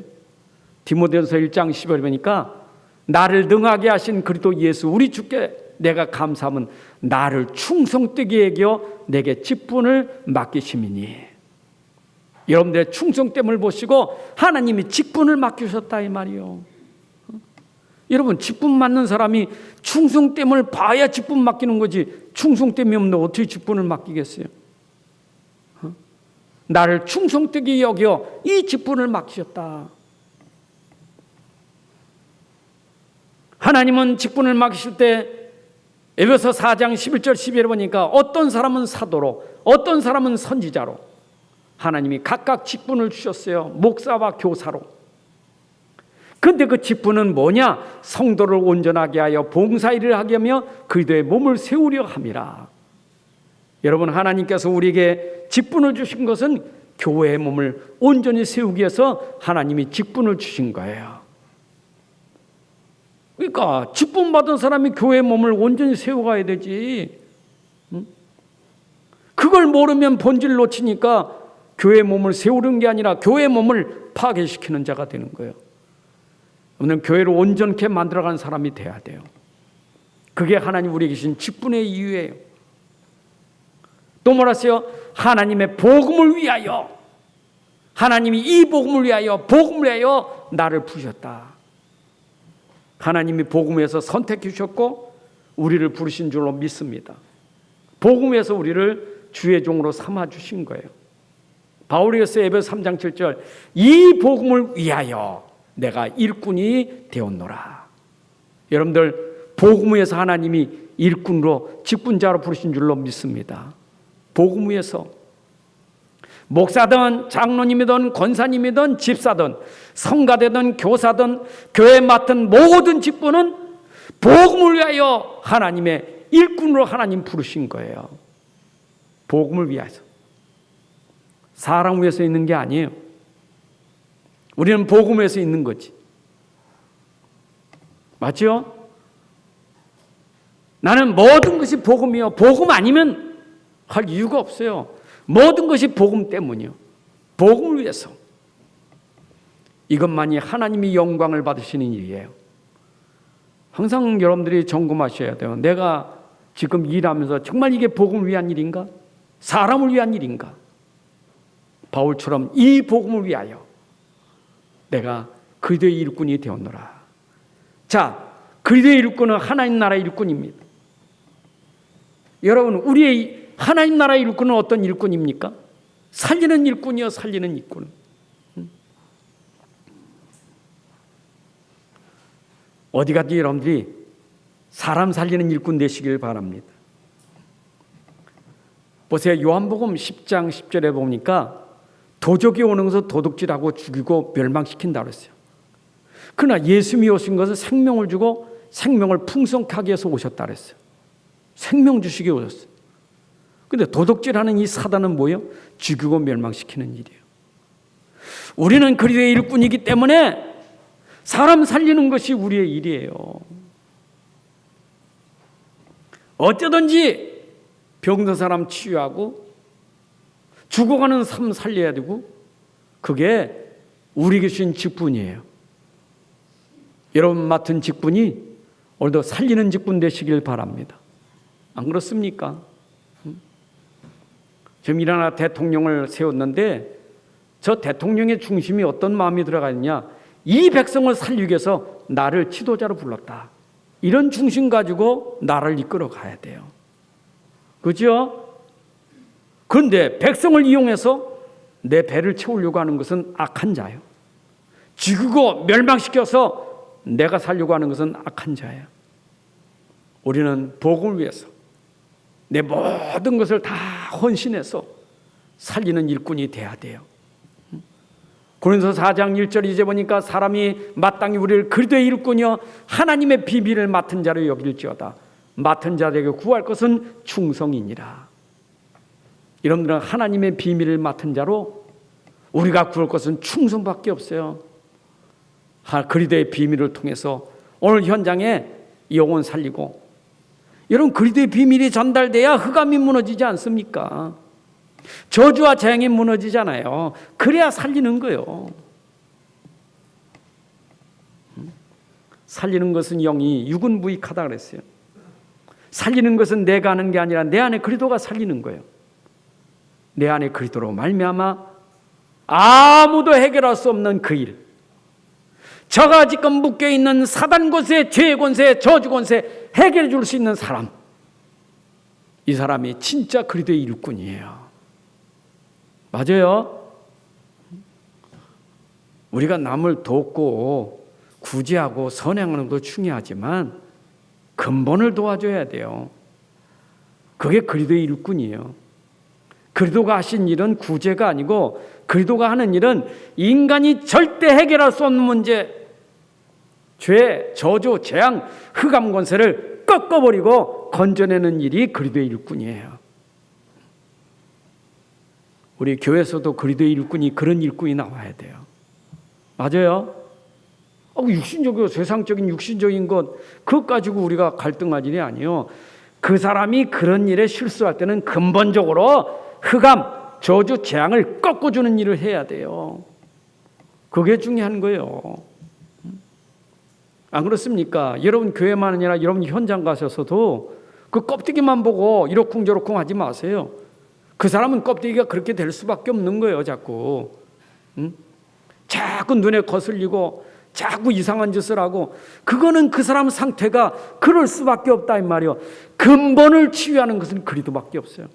[SPEAKER 1] 디모데전서 1장 10절에 보니까 나를 능하게 하신 그리스도 예수 우리 주께 내가 감사함은 나를 충성되게 여겨 내게 직분을 맡기심이니. 여러분들의 충성됨을 보시고 하나님이 직분을 맡기셨다 이 말이요. 여러분, 직분 맡는 사람이 충성됨을 봐야 직분 맡기는 거지 충성됨이 없는데 어떻게 직분을 맡기겠어요? 나를 충성되게 여겨 이 직분을 맡기셨다. 하나님은 직분을 맡기실 때 에베소 4장 11절 12절에 보니까 어떤 사람은 사도로, 어떤 사람은 선지자로, 하나님이 각각 직분을 주셨어요. 목사와 교사로. 근데 그 직분은 뭐냐? 성도를 온전하게 하여 봉사일을 하게 하며 그리스도의 몸을 세우려 함이라. 여러분, 하나님께서 우리에게 직분을 주신 것은 교회의 몸을 온전히 세우기 위해서 하나님이 직분을 주신 거예요. 그러니까 직분 받은 사람이 교회의 몸을 온전히 세워가야 되지. 그걸 모르면 본질 놓치니까 교회의 몸을 세우는 게 아니라 교회의 몸을 파괴시키는 자가 되는 거예요. 오늘 교회를 온전케 만들어가는 사람이 돼야 돼요. 그게 하나님 우리에게 주신 직분의 이유예요. 또 뭐라어요? 하나님의 복음을 위하여, 하나님이 이 복음을 위하여, 복음을 위하여 나를 부르셨다. 하나님이 복음에서 선택해 주셨고 우리를 부르신 줄로 믿습니다. 복음에서 우리를 주의 종으로 삼아 주신 거예요. 바울이 그랬어요. 에베소 3장 7절, 이 복음을 위하여 내가 일꾼이 되었노라. 여러분들, 복음 위에서 하나님이 일꾼으로 직분자로 부르신 줄로 믿습니다. 복음 위에서 목사든 장로님이든 권사님이든 집사든 성가대든 교사든 교회 맡은 모든 직분은 복음을 위하여 하나님의 일꾼으로 하나님 부르신 거예요. 복음을 위해서. 사람 위해서 있는 게 아니에요. 우리는 복음 위해서 있는 거지. 맞죠? 나는 모든 것이 복음이요. 복음 아니면 할 이유가 없어요. 모든 것이 복음 때문이요. 복음을 위해서. 이것만이 하나님이 영광을 받으시는 일이에요. 항상 여러분들이 점검하셔야 돼요. 내가 지금 일하면서 정말 이게 복음을 위한 일인가? 사람을 위한 일인가? 바울처럼 이 복음을 위하여 내가 그리스도의 일꾼이 되었노라. 자, 그리스도의 일꾼은 하나님 나라의 일꾼입니다. 여러분, 우리의 하나님 나라의 일꾼은 어떤 일꾼입니까? 살리는 일꾼이요, 살리는 일꾼. 어디 가든지 여러분들이 사람 살리는 일꾼 되시길 바랍니다. 보세요. 요한복음 10장 10절에 보니까 도적이 오는 것을 도둑질하고 죽이고 멸망시킨다 그랬어요. 그러나 예수님이 오신 것은 생명을 주고 생명을 풍성하게 해서 오셨다 그랬어요. 생명 주시기 오셨어요. 근데 도둑질하는 이 사단은 뭐예요? 죽이고 멸망시키는 일이에요. 우리는 그리스도의 일꾼이기 때문에 사람 살리는 것이 우리의 일이에요. 어쩌든지 병든 사람 치유하고 죽어가는 삶 살려야 되고, 그게 우리에게 주신 직분이에요. 여러분 맡은 직분이 오늘도 살리는 직분 되시길 바랍니다. 안 그렇습니까? 지금 이라나 대통령을 세웠는데 저 대통령의 중심이 어떤 마음이 들어가 있냐? 이 백성을 살리기 위해서 나를 지도자로 불렀다. 이런 중심 가지고 나를 이끌어 가야 돼요. 그렇죠? 그런데 백성을 이용해서 내 배를 채우려고 하는 것은 악한 자예요. 죽이고 멸망시켜서 내가 살려고 하는 것은 악한 자예요. 우리는 복음을 위해서 내 모든 것을 다 헌신해서 살리는 일꾼이 돼야 돼요. 고린도서 4장 1절 이제 보니까 사람이 마땅히 우리를 그리스도의 일꾼이여 하나님의 비밀을 맡은 자로 여길지어다. 맡은 자에게 구할 것은 충성이니라. 여러분들은 하나님의 비밀을 맡은 자로 우리가 구할 것은 충성밖에 없어요. 그리스도의 비밀을 통해서 오늘 현장에 영혼 살리고, 여러분 그리스도의 비밀이 전달돼야 흑암이 무너지지 않습니까? 저주와 재앙이 무너지잖아요. 그래야 살리는 거예요. 살리는 것은 영이 육은 무익하다 그랬어요. 살리는 것은 내가 하는 게 아니라 내 안에 그리스도가 살리는 거예요. 내 안에 그리스도로 말미암아 아무도 해결할 수 없는 그 일, 저가 지금 묶여있는 사단 권세, 죄의 권세, 저주 권세 해결해 줄 수 있는 사람, 이 사람이 진짜 그리스도의 일꾼이에요. 맞아요. 우리가 남을 돕고 구제하고 선행하는 것도 중요하지만 근본을 도와줘야 돼요. 그게 그리스도의 일꾼이에요. 그리스도가 하신 일은 구제가 아니고 그리스도가 하는 일은 인간이 절대 해결할 수 없는 문제, 죄, 저주, 재앙, 흑암 권세를 꺾어버리고 건져내는 일이 그리스도의 일꾼이에요. 우리 교회에서도 그리스도의 일꾼이 그런 일꾼이 나와야 돼요. 맞아요? 육신적이고 세상적인 육신적인 것 그것 가지고 우리가 갈등할 일이 아니에요. 그 사람이 그런 일에 실수할 때는 근본적으로 흑암, 저주, 재앙을 꺾어주는 일을 해야 돼요. 그게 중요한 거예요. 안 그렇습니까? 여러분 교회만 아니라 여러분 현장 가셔서도 그 껍데기만 보고 이러쿵저러쿵 하지 마세요. 그 사람은 껍데기가 그렇게 될 수밖에 없는 거예요. 자꾸 자꾸 눈에 거슬리고 자꾸 이상한 짓을 하고, 그거는 그 사람 상태가 그럴 수밖에 없다 이 말이요. 근본을 치유하는 것은 그리스도밖에 없어요.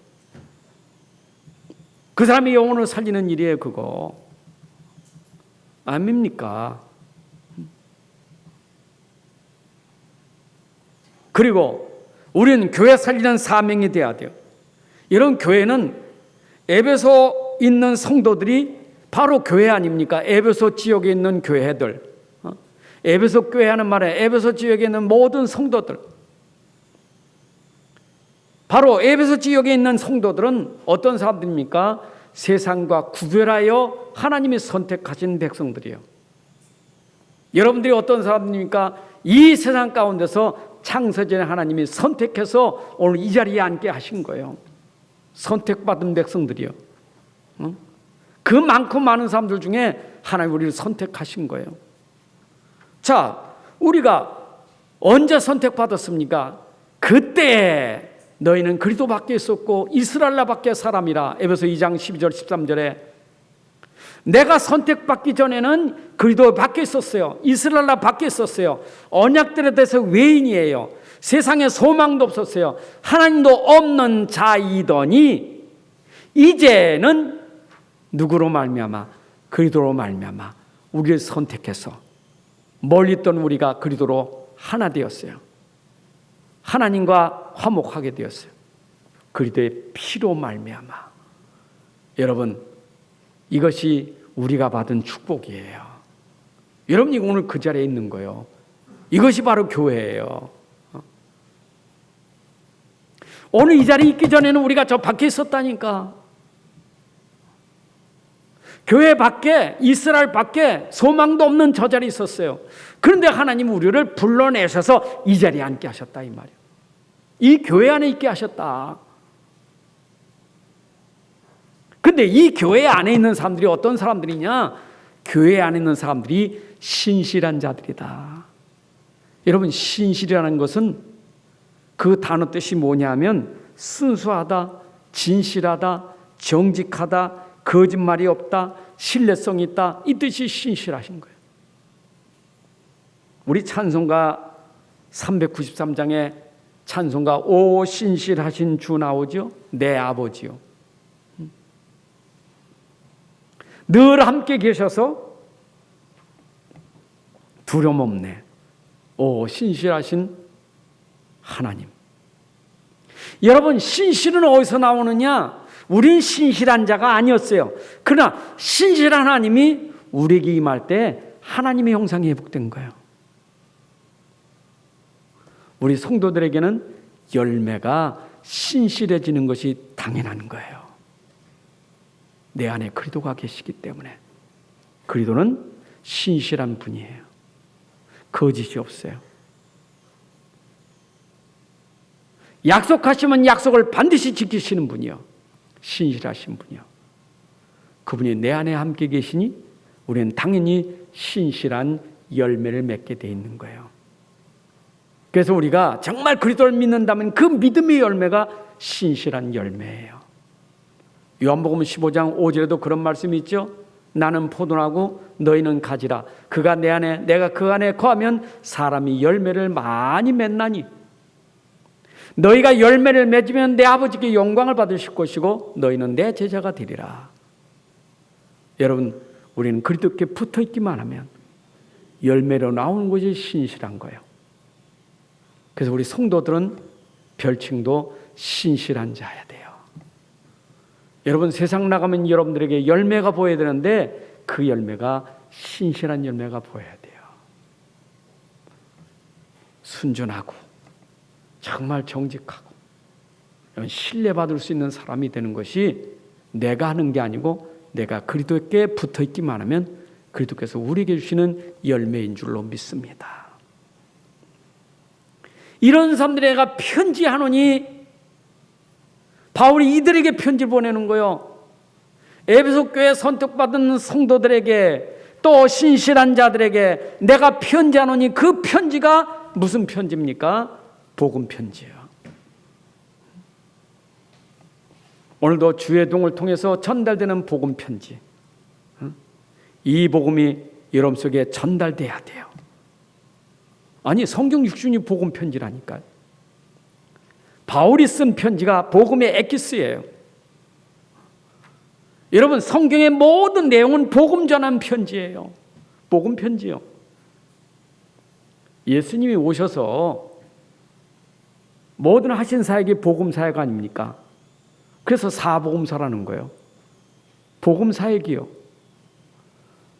[SPEAKER 1] 그 사람의 영혼을 살리는 일이에요. 그거 아닙니까? 그리고 우리는 교회 살리는 사명이 돼야 돼요. 이런 교회는 에베소 있는 성도들이 바로 교회 아닙니까? 에베소 지역에 있는 교회들, 에베소 교회 하는 말에 에베소 지역에 있는 모든 성도들, 바로 에베소 지역에 있는 성도들은 어떤 사람들입니까? 세상과 구별하여 하나님이 선택하신 백성들이에요. 여러분들이 어떤 사람들입니까? 이 세상 가운데서 창세전에 하나님이 선택해서 오늘 이 자리에 앉게 하신 거예요. 선택받은 백성들이요. 그 많고 많은 사람들 중에 하나님 우리를 선택하신 거예요. 자, 우리가 언제 선택받았습니까? 그때 너희는 그리스도 밖에 있었고 이스라엘 밖에 사람이라. 에베소 2장 12절 13절에 내가 선택받기 전에는 그리스도 밖에 있었어요. 이스라엘 밖에 있었어요. 언약들에 대해서 외인이에요. 세상에 소망도 없었어요. 하나님도 없는 자이더니 이제는 누구로 말미암아? 그리스도로 말미암아 우리를 선택해서 멀리 있던 우리가 그리스도로 하나 되었어요. 하나님과 화목하게 되었어요. 그리스도의 피로 말미암아. 여러분, 이것이 우리가 받은 축복이에요. 여러분이 오늘 그 자리에 있는 거예요. 이것이 바로 교회예요. 오늘 이 자리에 있기 전에는 우리가 저 밖에 있었다니까. 교회 밖에, 이스라엘 밖에 소망도 없는 저 자리에 있었어요. 그런데 하나님 우리를 불러내셔서 이 자리에 앉게 하셨다 이 말이에요. 이 교회 안에 있게 하셨다. 근데 이 교회 안에 있는 사람들이 어떤 사람들이냐? 교회 안에 있는 사람들이 신실한 자들이다. 여러분, 신실이라는 것은 그 단어 뜻이 뭐냐면 순수하다, 진실하다, 정직하다, 거짓말이 없다, 신뢰성이 있다, 이 뜻이 신실하신 거예요. 우리 찬송가 393장에 찬송가 오 신실하신 주 나오죠. 내 아버지요. 늘 함께 계셔서 두려움 없네. 오 신실하신 하나님. 여러분, 신실은 어디서 나오느냐? 우린 신실한 자가 아니었어요. 그러나 신실한 하나님이 우리에게 임할 때 하나님의 형상이 회복된 거예요. 우리 성도들에게는 열매가 신실해지는 것이 당연한 거예요. 내 안에 그리스도가 계시기 때문에. 그리스도는 신실한 분이에요. 거짓이 없어요. 약속하시면 약속을 반드시 지키시는 분이요. 신실하신 분이요. 그분이 내 안에 함께 계시니 우리는 당연히 신실한 열매를 맺게 돼 있는 거예요. 그래서 우리가 정말 그리스도를 믿는다면 그 믿음의 열매가 신실한 열매예요. 요한복음 15장 5절에도 그런 말씀이 있죠. 나는 포도나고 너희는 가지라. 그가 내 안에 내가 그 안에 거하면 사람이 열매를 많이 맺나니 너희가 열매를 맺으면 내 아버지께 영광을 받으실 것이고 너희는 내 제자가 되리라. 여러분, 우리는 그리스도께 붙어 있기만 하면 열매로 나오는 것이 신실한 거예요. 그래서 우리 성도들은 별칭도 신실한 자야 돼요. 여러분, 세상 나가면 여러분들에게 열매가 보여야 되는데 그 열매가 신실한 열매가 보여야 돼요. 순전하고 정말 정직하고 신뢰받을 수 있는 사람이 되는 것이 내가 하는 게 아니고 내가 그리스도께 붙어있기만 하면 그리스도께서 우리에게 주시는 열매인 줄로 믿습니다. 이런 사람들에게 내가 편지하노니, 바울이 이들에게 편지를 보내는 거예요. 에베소 교회 선택받은 성도들에게, 또 신실한 자들에게 내가 편지하노니, 그 편지가 무슨 편지입니까? 복음 편지예요. 오늘도 주의 동을 통해서 전달되는 복음 편지, 이 복음이 여러분 속에 전달돼야 돼요. 아니, 성경 6순위 복음 편지라니까요. 바울이 쓴 편지가 복음의 엑기스예요. 여러분, 성경의 모든 내용은 복음 전한 편지예요. 복음 편지요. 예수님이 오셔서 모든 하신 사역이 복음 사역 아닙니까? 그래서 사복음사라는 거예요. 복음 사역이요.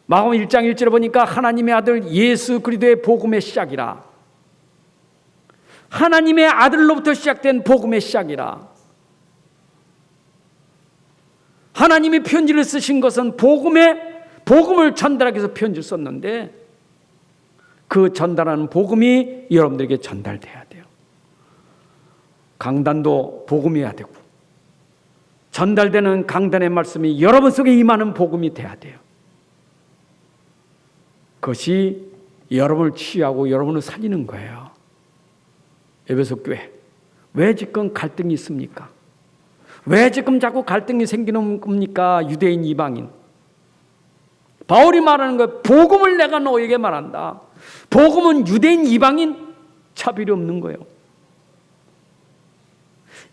[SPEAKER 1] 마가복음 1장 1절에 보니까 하나님의 아들 예수 그리스도의 복음의 시작이라. 하나님의 아들로부터 시작된 복음의 시작이라. 하나님이 편지를 쓰신 것은 복음을 전달하기 위해서 편지를 썼는데, 그 전달하는 복음이 여러분들에게 전달돼야 돼요. 강단도 복음이어야 되고, 전달되는 강단의 말씀이 여러분 속에 임하는 복음이 돼야 돼요. 그것이 여러분을 치유하고 여러분을 살리는 거예요. 에베소 교회, 왜 지금 갈등이 있습니까? 왜 지금 자꾸 갈등이 생기는 겁니까? 유대인, 이방인. 바울이 말하는 거예요. 복음을 내가 너에게 말한다. 복음은 유대인, 이방인 차별이 없는 거예요.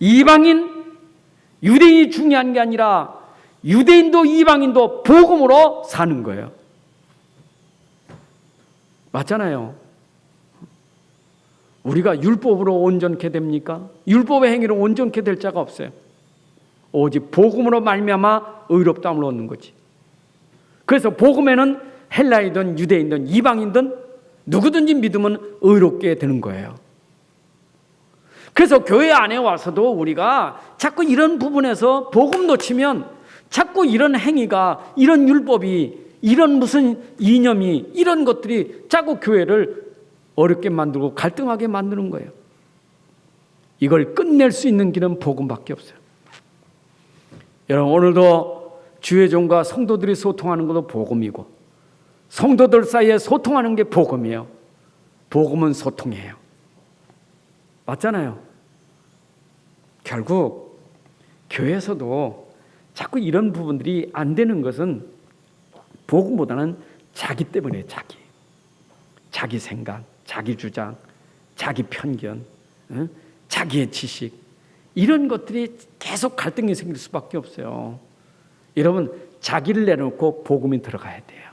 [SPEAKER 1] 이방인, 유대인이 중요한 게 아니라 유대인도 이방인도 복음으로 사는 거예요. 맞잖아요. 우리가 율법으로 온전케 됩니까? 율법의 행위로 온전케 될 자가 없어요. 오직 복음으로 말미암아 의롭다함을 얻는 거지. 그래서 복음에는 헬라이든 유대인든 이방인든 누구든지 믿으면 의롭게 되는 거예요. 그래서 교회 안에 와서도 우리가 자꾸 이런 부분에서 복음 놓치면 자꾸 이런 행위가, 이런 율법이, 이런 무슨 이념이, 이런 것들이 자꾸 교회를 어렵게 만들고 갈등하게 만드는 거예요. 이걸 끝낼 수 있는 길은 복음밖에 없어요. 여러분, 오늘도 주의 종과 성도들이 소통하는 것도 복음이고, 성도들 사이에 소통하는 게 복음이에요. 복음은 소통이에요. 맞잖아요. 결국 교회에서도 자꾸 이런 부분들이 안 되는 것은 복음보다는 자기 때문에, 자기 생각, 자기 주장, 자기 편견, 자기의 지식, 이런 것들이 계속 갈등이 생길 수밖에 없어요. 여러분, 자기를 내놓고 복음이 들어가야 돼요.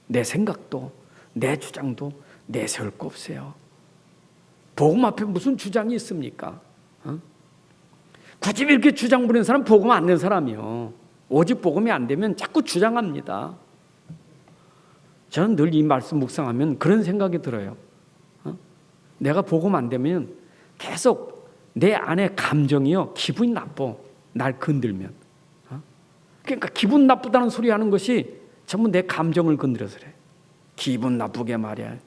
[SPEAKER 1] 내 생각도, 내 주장도 내세울 거 없어요. 복음 앞에 무슨 주장이 있습니까? 굳이 이렇게 주장 부리는 사람 복음 안 된 사람이요. 오직 복음이 안 되면 자꾸 주장합니다. 저는 늘 이 말씀 묵상하면 그런 생각이 들어요. 내가 복음 안 되면 계속 내 안에 감정이요, 기분이 나빠. 날 건들면. 그러니까 기분 나쁘다는 소리 하는 것이 전부 내 감정을 건드려서 그래. 기분 나쁘게 말이야.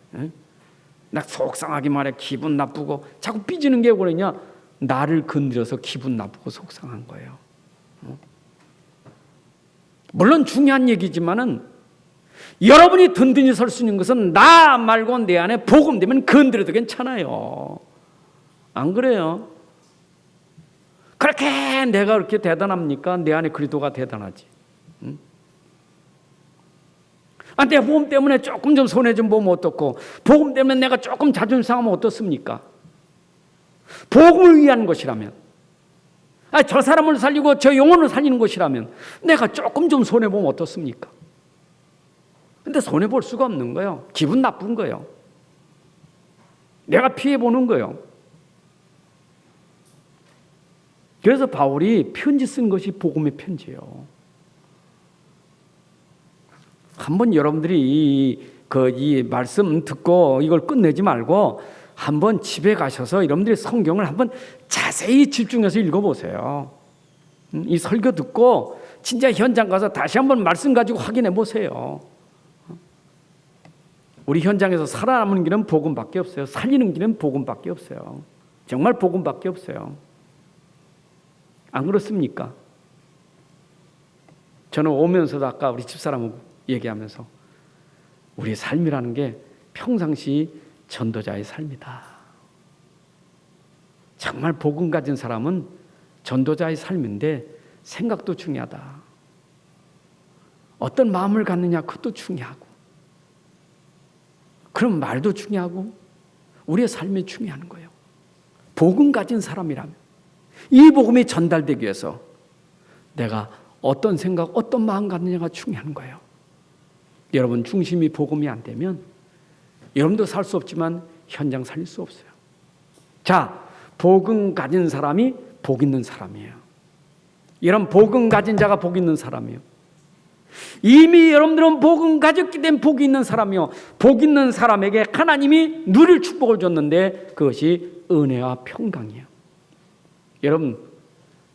[SPEAKER 1] 나 속상하게 말해. 기분 나쁘고. 자꾸 삐지는 게 뭐냐? 나를 건드려서 기분 나쁘고 속상한 거예요. 물론 중요한 얘기지만은 여러분이 든든히 설 수 있는 것은 나 말고 내 안에 복음 되면 건드려도 괜찮아요. 안 그래요? 그렇게 내가 그렇게 대단합니까? 내 안에 그리스도가 대단하지. 내 복음 때문에 조금 좀 손해 좀 보면 어떻고, 복음 때문에 내가 조금 자존심 상하면 어떻습니까? 복음을 위한 것이라면, 저 사람을 살리고 저 영혼을 살리는 것이라면 내가 조금 좀 손해 보면 어떻습니까? 근데 손해 볼 수가 없는 거예요. 기분 나쁜 거예요. 내가 피해 보는 거예요. 그래서 바울이 편지 쓴 것이 복음의 편지예요. 한번 여러분들이 이 말씀 듣고 이걸 끝내지 말고 한번 집에 가셔서 여러분들이 성경을 한번 자세히 집중해서 읽어보세요. 이 설교 듣고 진짜 현장 가서 다시 한번 말씀 가지고 확인해 보세요. 우리 현장에서 살아남는 길은 복음밖에 없어요. 살리는 길은 복음밖에 없어요. 정말 복음밖에 없어요. 안 그렇습니까? 저는 오면서도 아까 우리 집사람하고 얘기하면서 우리 삶이라는 게 평상시 전도자의 삶이다. 정말 복음 가진 사람은 전도자의 삶인데 생각도 중요하다. 어떤 마음을 갖느냐 그것도 중요하고, 그럼 말도 중요하고 우리의 삶이 중요한 거예요. 복음 가진 사람이라면 이 복음이 전달되기 위해서 내가 어떤 생각, 어떤 마음 갖느냐가 중요한 거예요. 여러분 중심이 복음이 안 되면 여러분도 살 수 없지만 현장 살릴 수 없어요. 자, 복음 가진 사람이 복 있는 사람이에요. 이런 복음 가진 자가 복 있는 사람이에요. 이미 여러분들은 복음 가졌기 때문에 복이 있는 사람이요. 복 있는 사람에게 하나님이 누릴 축복을 줬는데 그것이 은혜와 평강이에요. 여러분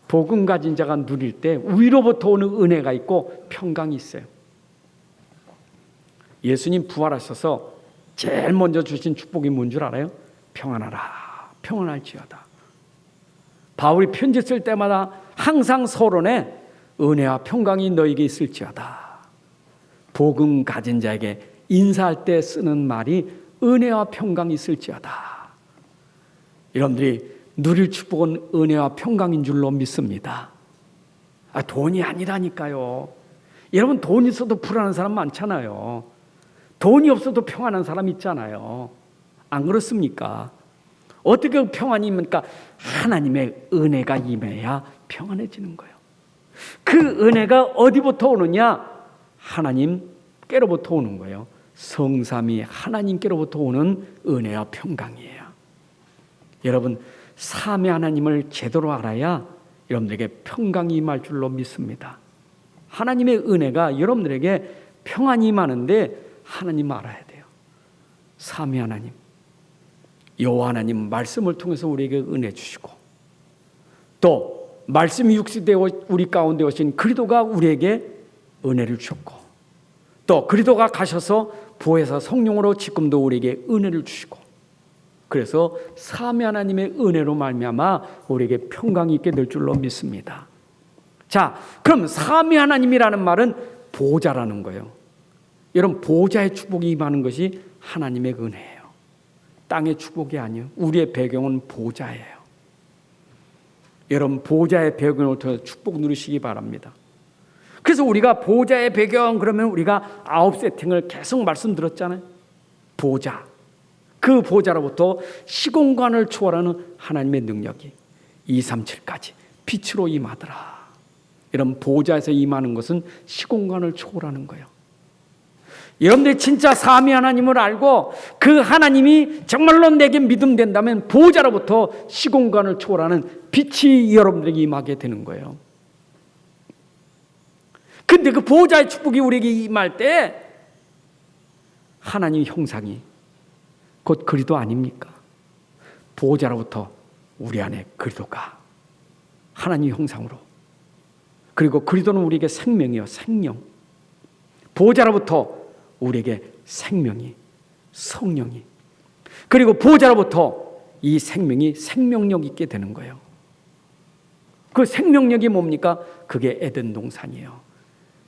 [SPEAKER 1] 복음 가진 자가 누릴 때 위로부터 오는 은혜가 있고 평강이 있어요. 예수님 부활하셔서 제일 먼저 주신 축복이 뭔 줄 알아요? 평안하라, 평안할지어다. 바울이 편지 쓸 때마다 항상 서론에 은혜와 평강이 너에게 있을지어다. 복음 가진 자에게 인사할 때 쓰는 말이 은혜와 평강이 있을지어다. 여러분들이 누릴 축복은 은혜와 평강인 줄로 믿습니다. 돈이 아니라니까요. 여러분 돈 있어도 불안한 사람 많잖아요. 돈이 없어도 평안한 사람 있잖아요. 안 그렇습니까? 어떻게 평안입니까? 하나님의 은혜가 임해야 평안해지는 거예요. 그 은혜가 어디부터 오느냐? 하나님께로부터 오는 거예요. 성삼위 하나님께로부터 오는 은혜와 평강이에요. 여러분 삼위 하나님을 제대로 알아야 여러분들에게 평강이 임할 줄로 믿습니다. 하나님의 은혜가 여러분들에게 평안이 임하는데 하나님 알아야 돼요. 삼위 하나님, 여호와 하나님 말씀을 통해서 우리에게 은혜 주시고, 또 말씀이 육신되어 우리 가운데 오신 그리스도가 우리에게 은혜를 주셨고, 또 그리스도가 가셔서 부활해서 성령으로 지금도 우리에게 은혜를 주시고, 그래서 삼위 하나님의 은혜로 말미암아 우리에게 평강이 있게 될 줄로 믿습니다. 자, 그럼 삼위 하나님이라는 말은 보좌라는 거예요. 여러분 보좌의 축복이 임하는 것이 하나님의 은혜예요. 땅의 축복이 아니에요. 우리의 배경은 보좌예요. 여러분 보좌의 배경을 통해서 축복 누리시기 바랍니다. 그래서 우리가 보좌의 배경 그러면 우리가 9세팅을 계속 말씀드렸잖아요. 보좌, 그 보좌로부터 시공간을 초월하는 하나님의 능력이 237까지 빛으로 임하더라. 이런 보좌에서 임하는 것은 시공간을 초월하는 거예요. 여러분들이 진짜 삼위 하나님을 알고 그 하나님이 정말로 내게 믿음된다면 보좌로부터 시공간을 초월하는 빛이 여러분들에게 임하게 되는 거예요. 근데 그 보좌의 축복이 우리에게 임할 때 하나님의 형상이 곧 그리스도 아닙니까? 보좌로부터 우리 안에 그리스도가 하나님의 형상으로, 그리고 그리스도는 우리에게 생명이요, 생명. 보좌로부터 우리에게 생명이, 성령이, 그리고 보좌로부터 이 생명이 생명력 있게 되는 거예요. 그 생명력이 뭡니까? 그게 에덴 동산이에요.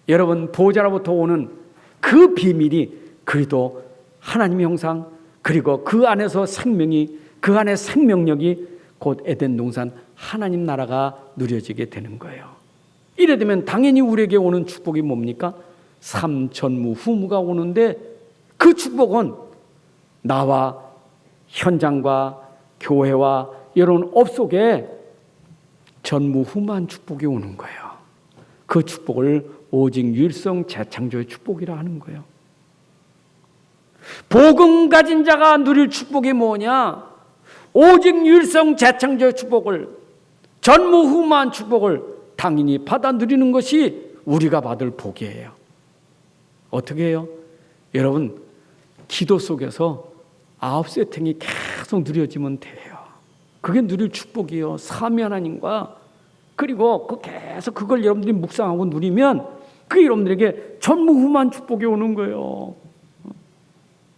[SPEAKER 1] 여러분 보좌로부터 오는 그 비밀이 그리스도 하나님의 형상, 그리고 그 안에서 생명이, 그 안에 생명력이 곧 에덴 동산 하나님 나라가 누려지게 되는 거예요. 이래 되면 당연히 우리에게 오는 축복이 뭡니까? 삼전무후무가 오는데 그 축복은 나와 현장과 교회와 여러분 업 속에 전무후무한 축복이 오는 거예요. 그 축복을 오직 유일성 재창조의 축복이라 하는 거예요. 복음 가진 자가 누릴 축복이 뭐냐? 오직 유일성 재창조의 축복을 전무후무한 축복을 당연히 받아 누리는 것이 우리가 받을 복이에요. 어떻게 해요? 여러분, 기도 속에서 9세팅이 계속 누려지면 돼요. 그게 누릴 축복이에요. 삼위 하나님과, 그리고 계속 그걸 여러분들이 묵상하고 누리면 그게 여러분들에게 전무후무한 축복이 오는 거예요.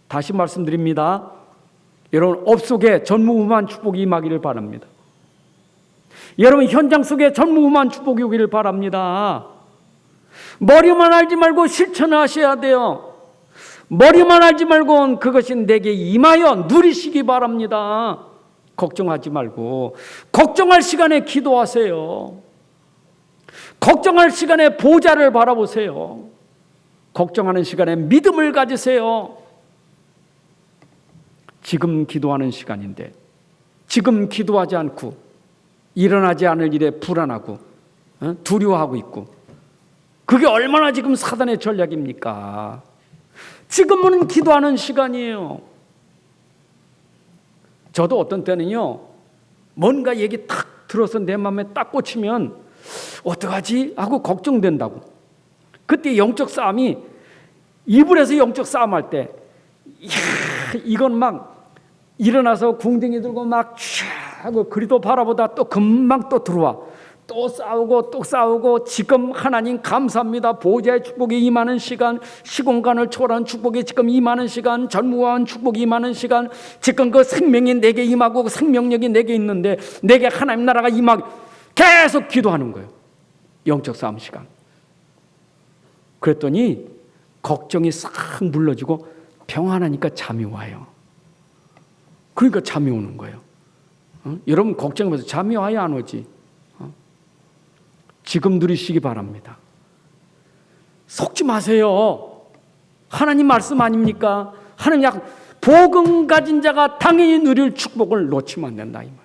[SPEAKER 1] 다시 말씀드립니다. 여러분, 업 속에 전무후무한 축복이 임하기를 바랍니다. 여러분, 현장 속에 전무후무한 축복이 오기를 바랍니다. 머리만 알지 말고 실천을 하셔야 돼요. 머리만 알지 말고 그것이 내게 임하여 누리시기 바랍니다. 걱정하지 말고 걱정할 시간에 기도하세요. 걱정할 시간에 보좌를 바라보세요. 걱정하는 시간에 믿음을 가지세요. 지금 기도하는 시간인데 지금 기도하지 않고 일어나지 않을 일에 불안하고 두려워하고 있고, 그게 얼마나 지금 사단의 전략입니까? 지금은 기도하는 시간이에요. 저도 어떤 때는요, 뭔가 얘기 탁 들어서 내 마음에 딱 꽂히면 어떡하지? 하고 걱정된다고. 그때 영적 싸움이, 이불에서 영적 싸움할 때 이건 막 일어나서 궁뎅이 들고 막 하고 그리도 바라보다 또 금방 또 들어와. 또 싸우고 또 싸우고. 지금 하나님 감사합니다. 보좌의 축복이 임하는 시간, 시공간을 초월한 축복이 지금 임하는 시간, 전무한 축복이 임하는 시간, 지금 그 생명이 내게 임하고 그 생명력이 내게 있는데 내게 하나님 나라가 임하고, 계속 기도하는 거예요. 영적 싸움 시간. 그랬더니 걱정이 싹 물러지고 평안하니까 잠이 와요. 그러니까 잠이 오는 거예요. 여러분, 걱정하면서 잠이 와야 안 오지? 지금 누리시기 바랍니다. 속지 마세요. 하나님 말씀 아닙니까? 하나님 복음 가진 자가 당연히 누릴 축복을 놓치면 안 된다, 이 말.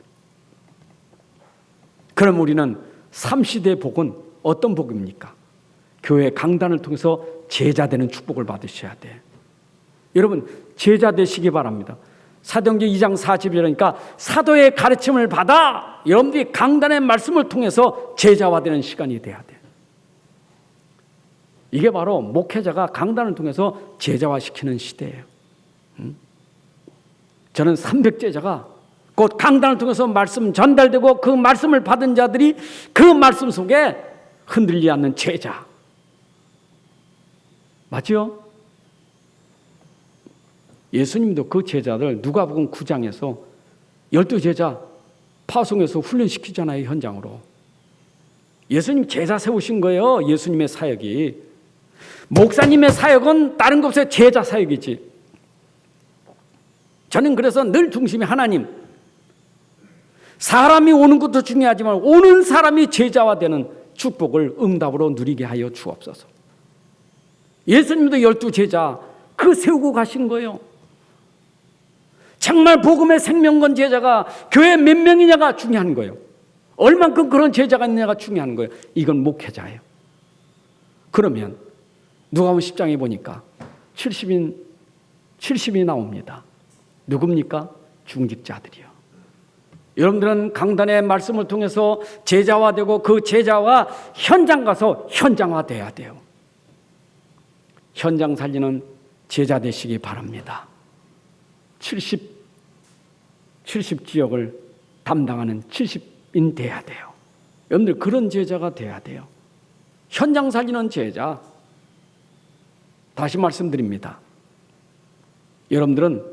[SPEAKER 1] 그럼 우리는 3시대 복은 어떤 복입니까? 교회 강단을 통해서 제자 되는 축복을 받으셔야 돼. 여러분, 제자 되시기 바랍니다. 사도행전 2장 40절이니까 사도의 가르침을 받아 여러분들이 강단의 말씀을 통해서 제자화되는 시간이 돼야 돼. 이게 바로 목회자가 강단을 통해서 제자화시키는 시대예요. 저는 300제자가 곧 강단을 통해서 말씀 전달되고 그 말씀을 받은 자들이 그 말씀 속에 흔들리지 않는 제자. 맞죠? 예수님도 그 제자들 누가복음 9장에서 12제자 파송해서 훈련시키잖아요, 현장으로. 예수님 제자 세우신 거예요, 예수님의 사역이. 목사님의 사역은 다른 것에 제자 사역이지. 저는 그래서 늘 중심이 하나님. 사람이 오는 것도 중요하지만 오는 사람이 제자화되는 축복을 응답으로 누리게 하여 주옵소서. 예수님도 12제자 그 세우고 가신 거예요. 정말 복음의 생명건 제자가 교회 몇 명이냐가 중요한 거예요. 얼만큼 그런 제자가 있느냐가 중요한 거예요. 이건 목회자예요. 그러면 누가복음 10장에 보니까 70이 나옵니다. 누굽니까? 중직자들이요. 여러분들은 강단의 말씀을 통해서 제자화되고 그 제자와 현장 가서 현장화돼야 돼요. 현장 살리는 제자 되시기 바랍니다. 70지역을 담당하는 70인 돼야 돼요. 여러분들 그런 제자가 돼야 돼요. 현장 살리는 제자. 다시 말씀드립니다. 여러분들은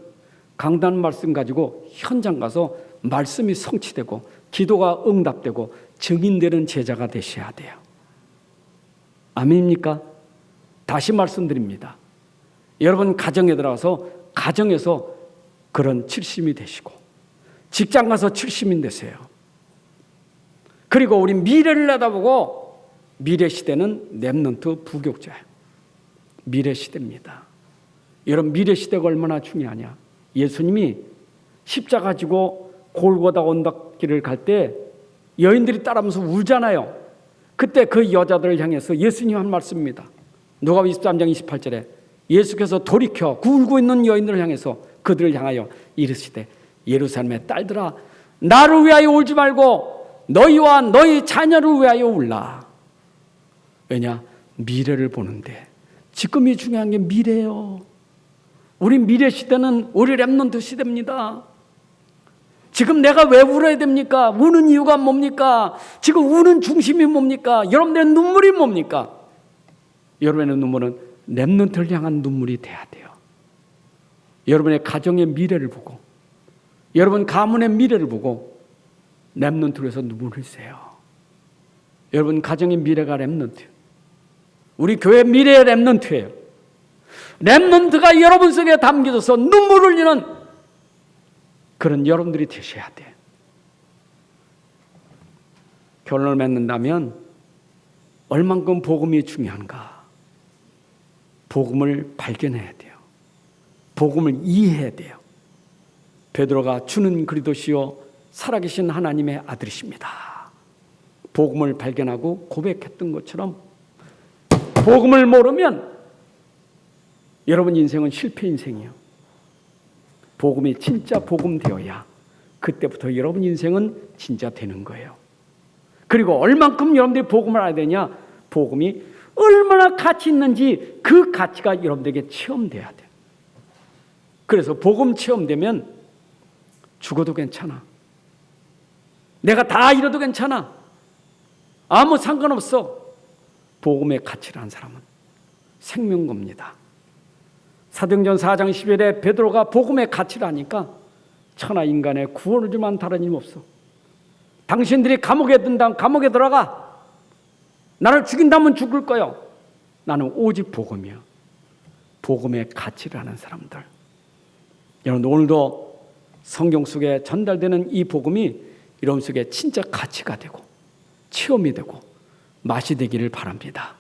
[SPEAKER 1] 강단 말씀 가지고 현장 가서 말씀이 성취되고 기도가 응답되고 증인되는 제자가 되셔야 돼요. 아멘입니까? 다시 말씀드립니다. 여러분 가정에 들어가서 가정에서 그런 70이 되시고 직장 가서 70인 되세요. 그리고 우리 미래를 내다보고 미래 시대는 렘넌트 부교육자예요. 미래 시대입니다. 여러분 미래 시대가 얼마나 중요하냐. 예수님이 십자가 지고 골고다 언덕길을 갈 때 여인들이 따라오면서 울잖아요. 그때 그 여자들을 향해서 예수님 한 말씀입니다. 누가복음 23장 28절에 예수께서 돌이켜 그 울고 있는 여인들을 향해서 그들을 향하여 이르시되 예루살렘의 딸들아 나를 위하여 울지 말고 너희와 너희 자녀를 위하여 울라. 왜냐? 미래를 보는데. 지금이 중요한 게 미래예요. 우리 미래 시대는 우리 렘넌트 시대입니다. 지금 내가 왜 울어야 됩니까? 우는 이유가 뭡니까? 지금 우는 중심이 뭡니까? 여러분들의 눈물이 뭡니까? 여러분의 눈물은 렘넌트를 향한 눈물이 돼야 돼요. 여러분의 가정의 미래를 보고, 여러분 가문의 미래를 보고 렘넌트를 위해서 눈물을 흘리세요. 여러분 가정의 미래가 렘넌트, 우리 교회 미래의 렘넌트예요. 렘넌트가 여러분 속에 담겨져서 눈물을 흘리는 그런 여러분들이 되셔야 돼요. 결론을 맺는다면 얼만큼 복음이 중요한가? 복음을 발견해야 돼요. 복음을 이해해야 돼요. 베드로가 주는 그리스도시요 살아계신 하나님의 아들이십니다. 복음을 발견하고 고백했던 것처럼 복음을 모르면 여러분 인생은 실패 인생이에요. 복음이 진짜 복음 되어야 그때부터 여러분 인생은 진짜 되는 거예요. 그리고 얼만큼 여러분들이 복음을 알아야 되냐? 복음이 얼마나 가치 있는지 그 가치가 여러분들에게 체험돼야 돼요. 그래서 복음 체험되면 죽어도 괜찮아. 내가 다 잃어도 괜찮아. 아무 상관없어. 복음의 가치를 아는 사람은 생명겁니다. 사도행전 4장 11절에 베드로가 복음의 가치를 아니까 천하 인간의 구원을 주만 다른 일 없어. 당신들이 감옥에 든다면 감옥에 들어가. 나를 죽인다면 죽을 거요. 나는 오직 복음이야. 복음의 가치를 아는 사람들. 여러분 오늘도 성경 속에 전달되는 이 복음이 여러분 속에 진짜 가치가 되고 체험이 되고 맛이 되기를 바랍니다.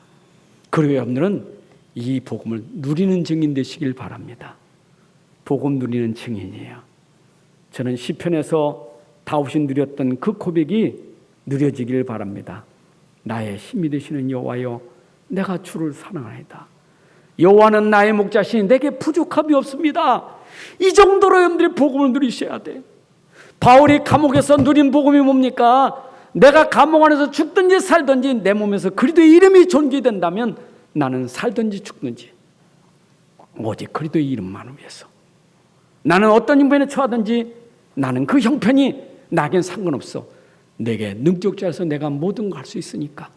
[SPEAKER 1] 그리고 여러분들은 이 복음을 누리는 증인 되시길 바랍니다. 복음 누리는 증인이에요. 저는 시편에서 다윗이 누렸던 그 고백이 누려지기를 바랍니다. 나의 힘이 되시는 여호와여, 내가 주를 사랑하나이다. 여호와는 나의 목자시니 내게 부족함이 없습니다. 이 정도로 여러분들이 복음을 누리셔야 돼. 바울이 감옥에서 누린 복음이 뭡니까? 내가 감옥 안에서 죽든지 살든지 내 몸에서 그리스도의 이름이 존귀된다면 나는 살든지 죽든지 오직 그리스도의 이름만을 위해서, 나는 어떤 형편에 처하든지 나는 그 형편이 나에겐 상관없어. 내게 능력자여서 내가 모든 걸 할 수 있으니까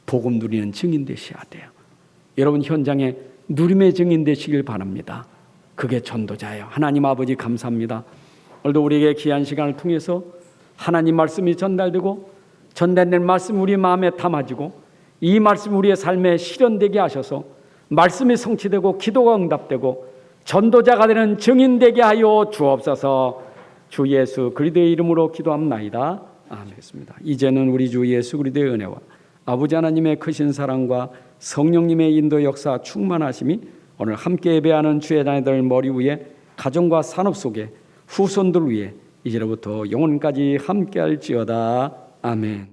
[SPEAKER 1] 복음 누리는 증인 되셔야 돼요. 여러분 현장에 누림의 증인 되시길 바랍니다. 그게 전도자예요. 하나님 아버지 감사합니다. 오늘도 우리에게 귀한 시간을 통해서 하나님 말씀이 전달되고 전달된 말씀 우리 마음에 담아지고 이 말씀 우리의 삶에 실현되게 하셔서 말씀이 성취되고 기도가 응답되고 전도자가 되는 증인되게 하여 주옵소서. 주 예수 그리스도의 이름으로 기도합나이다. 아멘. 이제는 우리 주 예수 그리스도의 은혜와 아버지 하나님의 크신 사랑과 성령님의 인도 역사 충만하심이 오늘 함께 예배하는 주의 자녀들 머리 위에 가정과 산업 속에 후손들 위에 이제로부터 영원까지 함께할지어다. 아멘.